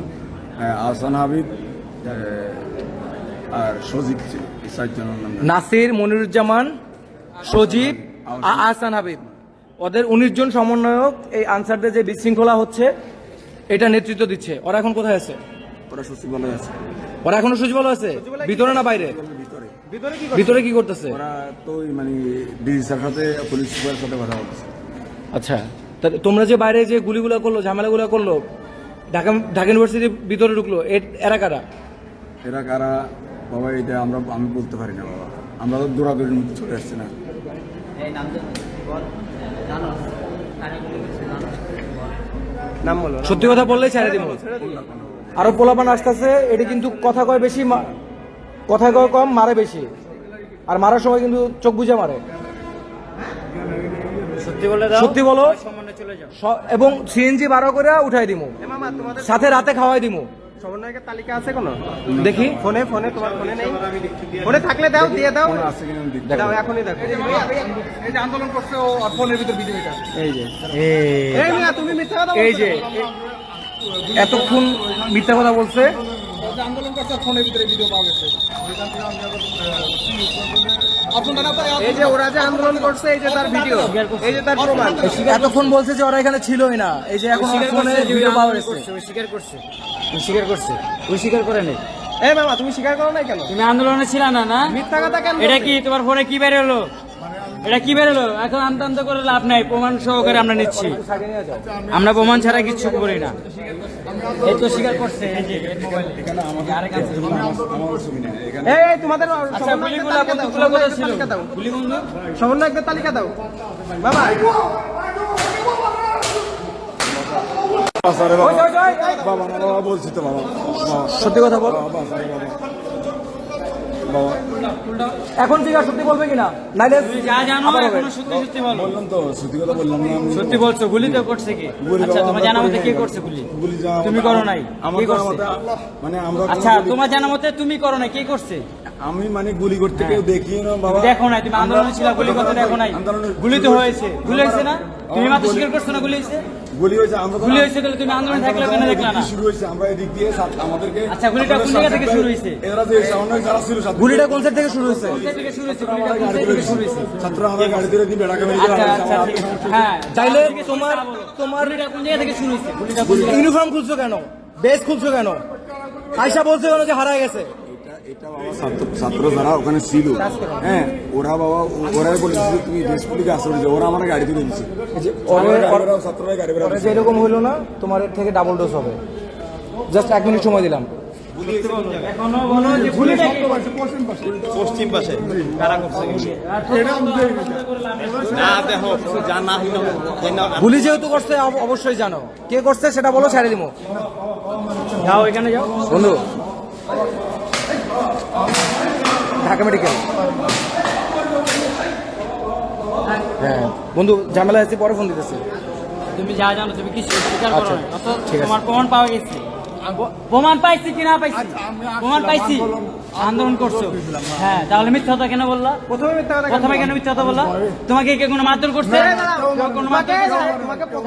[SPEAKER 8] আহসান হাবিব আর সজীব ছিল। এই 7 জনের নাম জানি।
[SPEAKER 1] নাসির, মনিরুজ্জামান, সজীব, আহসান হাবিব, ওদের 19 জন সমন্বয়ক এই আনসারদের যে বিশৃঙ্খলা হচ্ছে এটা নেতৃত্ব দিচ্ছে। ওরা এখন কোথায় আছে?
[SPEAKER 8] ওরা সচিবালয়ে আছে।
[SPEAKER 1] ওরা এখনো সচিবালয় আছে? ভিতরে না বাইরে?
[SPEAKER 8] ভিতরে।
[SPEAKER 1] ভিতরে কি করতেছে?
[SPEAKER 8] ওরা তো ওই মানে ডিসি স্যার সাথে পুলিশ সুপারের সাথে কথা বলছে।
[SPEAKER 1] আচ্ছা, তা তোমরা যে বাইরে যে গুলিগুলো করলো, ঝামেলাগুলো করলো, ঢাকা ইউনিভার্সিটির ভিতরে ঢুকলো, এরা কারা?
[SPEAKER 8] এরা কারা বাবা এটা আমি বলতে পারি না বাবা। আমরা তো দৌড়াদৌড়ির মধ্যে চলে আসছি না।
[SPEAKER 3] নাম বলো।
[SPEAKER 1] সত্যি কথা বললেই ছেড়ে দিব। আরো পোলাপান আসতেছে, এটা কিন্তু কথা কয় বেশি, কথা কয় কম, মারে বেশি। আর মারার সময় কিন্তু চোখ বুঝে মারে।
[SPEAKER 5] সত্যি বলে দাও,
[SPEAKER 1] সত্যি বলো,
[SPEAKER 5] সম্মানে চলে যাও।
[SPEAKER 1] এবং সিএনজি 12 করে উঠাই দিমু,
[SPEAKER 3] মামা, তোমাদের
[SPEAKER 1] সাথে রাতে খাওয়াই দিমু।
[SPEAKER 3] সমন্বয়কের তালিকা আছে কোনো?
[SPEAKER 1] দেখি
[SPEAKER 3] ফোনে তোমার ফোনে নেই? ফোনে থাকলে দাও, দিয়ে দাও।
[SPEAKER 8] আছে কিনা আমি দেখতে
[SPEAKER 3] দাও, এখনই দেখো।
[SPEAKER 4] এই যে আন্দোলন করছে ও ফোনের ভিতর ভিডিও এটা।
[SPEAKER 1] এই যে
[SPEAKER 3] এই মিয়া, তুমি মিথ্যা কথা
[SPEAKER 1] এই
[SPEAKER 3] বলছো।
[SPEAKER 1] যে এতক্ষণ মিথ্যা কথা বলছে।
[SPEAKER 4] যে আন্দোলন করছে আর ফোনের ভিতরে ভিডিও পাওয়া গেছে। অপশনটা না পায়
[SPEAKER 3] এই যে ওরা যে আন্দোলন করছে, এই যে তার ভিডিও, এই যে তার প্রমাণ।
[SPEAKER 1] এতক্ষণ বলছে যে ওরা এখানে ছিলই না, এই যে এখন ফোনে ভিডিও পাওয়া গেছে।
[SPEAKER 5] ওই স্বীকার করে নেই।
[SPEAKER 3] এই মামা, তুমি স্বীকার করো নাই কেন?
[SPEAKER 5] তুমি আন্দোলনে ছিল না? না,
[SPEAKER 3] মিথ্যা কথা কেন?
[SPEAKER 5] এটা কি তোমার ফোনে কি বের হলো? এটা কি বের হলো? এখন আন্ত করে লাভ নাই, প্রমাণ সহকারে আমরা নিচ্ছি। আমরা প্রমাণ ছাড়া কিচ্ছু করি না। এই তো স্বীকার করছে, এই যে এর মোবাইলে। আরেক আছে।
[SPEAKER 3] এই তোমাদের
[SPEAKER 5] আচ্ছা,
[SPEAKER 3] সমন্বয়কের
[SPEAKER 5] গুলিগুলো
[SPEAKER 3] তালিকা দাও,
[SPEAKER 5] বন্ধুগুলো কোথায় ছিল?
[SPEAKER 3] তালিকা দাও।
[SPEAKER 5] গুলি বন্ধু
[SPEAKER 3] সমন্বয়কের তালিকা দাও বাবা।
[SPEAKER 8] বাবা বাবা না বাবা বলছি তো বাবা।
[SPEAKER 1] সত্যি কথা বল।
[SPEAKER 8] বাবা বাবা
[SPEAKER 1] এখন ঠিক আছে, সত্যি বলবে কিনা? নাইলে
[SPEAKER 5] তুমি যা জানো এখনো সত্যি সত্যি বলো।
[SPEAKER 8] বললাম তো সত্যি কথা বললাম না আমি।
[SPEAKER 5] সত্যি বলছো, গুলি তো করছে কি?
[SPEAKER 8] গুলি
[SPEAKER 5] আচ্ছা,
[SPEAKER 8] বাবা
[SPEAKER 5] তোমার
[SPEAKER 8] আমরা
[SPEAKER 5] জানা মতে
[SPEAKER 8] করি
[SPEAKER 5] কে
[SPEAKER 8] নাই।
[SPEAKER 5] করছে গুলি?
[SPEAKER 8] গুলি জানা
[SPEAKER 5] তুমি
[SPEAKER 8] মতে
[SPEAKER 5] করো নাই?
[SPEAKER 8] আমার
[SPEAKER 5] কে
[SPEAKER 8] জানা
[SPEAKER 5] করছে?
[SPEAKER 8] মতে মানে আমরা
[SPEAKER 5] আচ্ছা,
[SPEAKER 8] গুলি-
[SPEAKER 5] তোমার জানা মতে তুমি করো নাই, কে করছে?
[SPEAKER 8] আমি মানে গুলি করতে কেউ দেখি না বাবা।
[SPEAKER 5] তুমি দেখো নাই, তুমি আন্দোলনে ছিল, গুলি করতে দেখো নাই। গুলি তো হয়েছে, গুলি হয়েছে না? তুমি মাত্র স্বীকার করছো না গুলি হয়েছে?
[SPEAKER 8] গুলি হয়েছে আমরা তো-
[SPEAKER 5] গুলি হয়েছে তাহলে তুমি আন্দোলনে থাকলে কেন দেখলা না?
[SPEAKER 8] শুরু হয়েছে আমরা এদিক দিয়ে আমাদেরকে।
[SPEAKER 5] আচ্ছা, গুলিটা কোন জায়গা থেকে শুরু হয়েছে?
[SPEAKER 8] এরা যে সামনে যারা ছিল
[SPEAKER 1] গুলিটা কোন সাইড থেকে শুরু হয়েছে?
[SPEAKER 5] কোথা থেকে শুরু হয়েছে? গুলিটা কোন জায়গা থেকে শুরু হয়েছে?
[SPEAKER 8] ছাত্র আমরা গাড়ি ধরে দিয়ে বেড়াকে মেরে
[SPEAKER 5] আচ্ছা আচ্ছা, ঠিক আছে। হ্যাঁ,
[SPEAKER 1] চাইলে
[SPEAKER 5] তোমার
[SPEAKER 1] তোমার
[SPEAKER 5] গুলিটা কোন জায়গা থেকে শুরু হয়েছে? গুলিটা কোন জায়গা?
[SPEAKER 1] ইউনিফর্ম খুলছো কেন? বেস খুলছো কেন? আয়শা বলছে কেন যে হারায় গেছে?
[SPEAKER 8] এটা বাবা ছাত্র যারা ওখানে ছিল, হ্যাঁ ওরা বাবা ওরা বলেছিল তুমি দেশপুলিকে আসলে যে ওরা আমার গাড়ি তুলে দিচ্ছে। ছাত্ররা গাড়ি বেড়া
[SPEAKER 1] যে এরকম হইলো না, তোমার এর থেকে ডাবল ডোজ হবে। জাস্ট 1 মিনিট সময় দিলাম।
[SPEAKER 5] এখনো বলো যে গুলিটা কি?
[SPEAKER 7] পশ্চিম পাশে কারা করছে না দেখো জানা হইলো
[SPEAKER 1] গুলি যেহেতু করছে অবশ্যই জানো কে করছে, সেটা বলো, ছেড়ে দিবো।
[SPEAKER 5] যাও, এখানে যাও
[SPEAKER 1] বন্ধু, ঢাকা মেডিকেল। হ্যাঁ বন্ধু ঝামেলা আছে, পরে ফোন দিতেছে।
[SPEAKER 5] তুমি যা জানো তুমি কি স্বীকার করো
[SPEAKER 1] আচ্ছা,
[SPEAKER 5] না। অত
[SPEAKER 1] ঠিক আছে।
[SPEAKER 5] তোমার প্রমাণ পাওয়া গেছে। প্রমাণ পাইছি কি না পাইছি? প্রমাণ পাইছি, আন্দোলন করছো। হ্যাঁ, তাহলে মিথ্যা কথা কেন বললা? প্রথমে কেন মিথ্যা কথা বললা? তোমাকে কে কোনো মারধর করছে? কেউ কোনো মারধর করছে?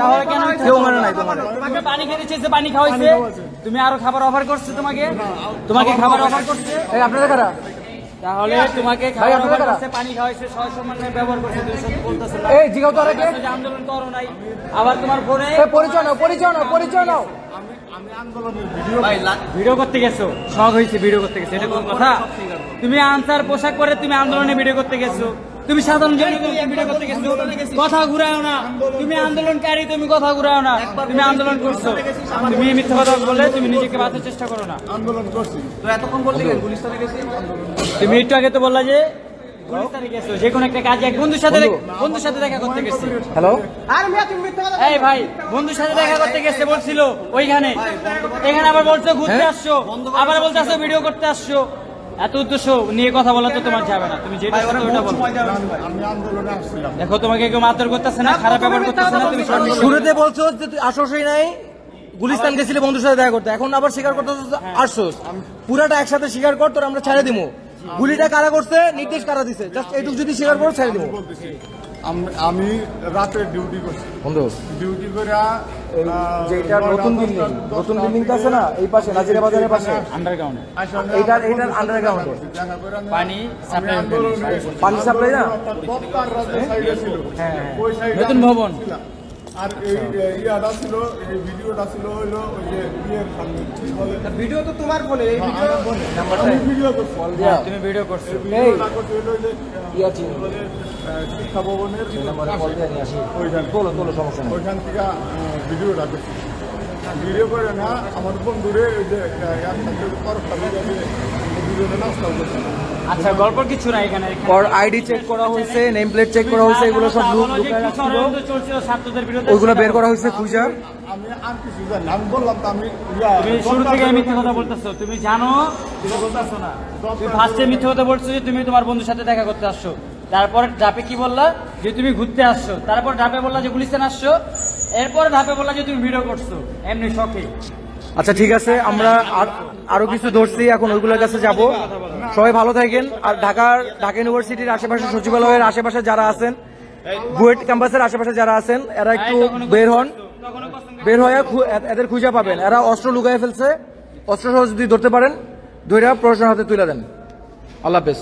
[SPEAKER 5] তাহলে কেন মিথ্যা
[SPEAKER 1] কেউ
[SPEAKER 5] কথা
[SPEAKER 1] মানে
[SPEAKER 5] বললা?
[SPEAKER 1] নাই তোমার।
[SPEAKER 5] তোমাকে পানি খেতে চেয়েছে, পানি খাওয়াইছে। তুমি আরো খাবার অফার করছে তোমাকে খাবার অফার করছে।
[SPEAKER 1] এই আপনারা কারা?
[SPEAKER 5] তাহলে তোমাকে খাবার
[SPEAKER 1] আপনারা
[SPEAKER 5] অফার
[SPEAKER 1] কারা?
[SPEAKER 5] করছে, পানি খাওয়াইছে, সসম্মানে ব্যবহার করছে। তুমি সত্যি বলতেছো না।
[SPEAKER 1] এই জিগাও তো আরেকে।
[SPEAKER 5] বলতেছো যে আন্দোলন করো নাই। আবার তোমার ফোনে
[SPEAKER 1] এই পরিচয় নাও, পরিচয় নাও, পরিচয় নাও।
[SPEAKER 5] ভিডিও করতে গেছো, শখ হয়েছে ভিডিও করতে গেছো, এটা কোন কথা? তুমি আনসার পোশাক পরে তুমি আন্দোলনে ভিডিও করতে গেছো, তুমি সাধারণ জনগণকে ভিডিও করতে গেছো। কথা ঘুরাও না, তুমি আন্দোলনকারী, তুমি কথা ঘুরাও না, তুমি আন্দোলন করছো। তুমি মিথ্যা কথা বলে তুমি নিজেকে বাঁচার চেষ্টা করো না।
[SPEAKER 2] আন্দোলন করছি।
[SPEAKER 5] তুমি একটু আগে তো বললা যে গুলিস্তানে গেছো, যে কোনো একটা কাজে এক বন্ধুর সাথে দেখা করতে গেছে।
[SPEAKER 1] হ্যালো,
[SPEAKER 5] এই ভাই, বন্ধুর সাথে দেখা করতে গেছে বলছিল ওইখানে, এখানে আবার বলছো ঘুরতে আসছো, আবার বলতে আসছো ভিডিও করতে আসছো। এত উদ্দেশ্য নিয়ে কথা বলা তো তোমার যাবে না, তুমি যেটা করতে ওইটা বলো।
[SPEAKER 2] আমি আন্দোলনে আসছিলাম।
[SPEAKER 5] দেখো তোমাকে কেউ মারধর করতেছে না, খারাপ ব্যবহার করতেছে না, তুমি সব
[SPEAKER 1] শুরুতে বলছো যে তুই আসোসই নাই, গুলিস্তান গেছিলে বন্ধুর সাথে দেখা করতে, এখন আবার স্বীকার করতে আসছোস। পুরাটা একসাথে স্বীকার কর, তোর আমরা ছেড়ে দিবো। গুলিটা কারা করছে, নির্দেশ কারা দিছে, জাস্ট এইটুকু যদি স্বীকার করো ছেড়ে দিবো।
[SPEAKER 2] আমি রাতে ডিউটি করছি।
[SPEAKER 1] বন্ধু
[SPEAKER 2] ডিউটি করে
[SPEAKER 1] যেটা নতুন বিল্ডিংটা আছে না, এই পাশে নাজিরা বাজারের পাশে,
[SPEAKER 5] আন্ডারগ্রাউন্ডে
[SPEAKER 1] এইটার আন্ডারগ্রাউন্ডে
[SPEAKER 5] পানি সাপ্লাই
[SPEAKER 1] পানি সাপ্লাই না,
[SPEAKER 5] নতুন ভবন।
[SPEAKER 2] আর এই ইয়াটা ছিল, এই ভিডিওটা ছিল হইলো ওই যে বিয়ের সামনে কি বলে,
[SPEAKER 4] ভিডিও তো তোমার ফোনে, এই ভিডিও
[SPEAKER 2] আমি ভিডিও করছি।
[SPEAKER 5] তুমি ভিডিও করছো।
[SPEAKER 2] ভিডিওটা করছি হইলো যে
[SPEAKER 1] ইয়া চিনি
[SPEAKER 2] শিক্ষা ভবনের ওইখানে
[SPEAKER 1] তোলো সমস্যা নেই।
[SPEAKER 2] ওইখান থেকে ভিডিওটা করছি। ভিডিও করে না আমার বন্ধুরে ওই যে একসাথে তরফটা ভিডিওটা নাস্তাও করছে।
[SPEAKER 5] আচ্ছা, গল্প কিছু না এখানে।
[SPEAKER 1] ওর আইডি চেক করা হয়েছে, নেম প্লেট চেক করা হয়েছে, এগুলো সব লুকায় রাখছিল,
[SPEAKER 5] চলছিল ছাত্রদের বিরুদ্ধে,
[SPEAKER 1] ওইগুলো বের করা হয়েছে খুঁজা।
[SPEAKER 2] আমি আর কিছু জানি না। আমি বললাম তো আমি
[SPEAKER 5] তুমি শুরু থেকে মিথ্যা কথা বলতেছো, তুমি জানো, তুমি বলতেছো না। তুমি ফার্স্টে মিথ্যা কথা বলছো যে তুমি তোমার বন্ধুর সাথে দেখা করতে আসছো, তারপর ধাপে কি বললা যে তুমি ঘুরতে আসছো, তারপর ধাপে বললা যে গুলিস্তান আসছো, এরপর ধাপে বললা যে তুমি ভিডিও করছো এমনি শখে।
[SPEAKER 1] আচ্ছা ঠিক আছে, আমরা আরো কিছু ধরছি, এখন ওইগুলোর কাছে যাব। সবাই ভালো থাকেন। আর ঢাকা ইউনিভার্সিটির আশেপাশে, সচিবালয়ের আশেপাশে যারা আছেন, বুয়েট ক্যাম্পাসের আশেপাশে যারা আছেন, এরা একটু বের হন, বের হয়ে এদের খুঁজে পাবেন। এরা অস্ত্র লুকায় ফেলছে, অস্ত্র সহ যদি ধরতে পারেন, ধরে প্রশাসনের হাতে তুলে দেন। আল্লাহ হাফেজ।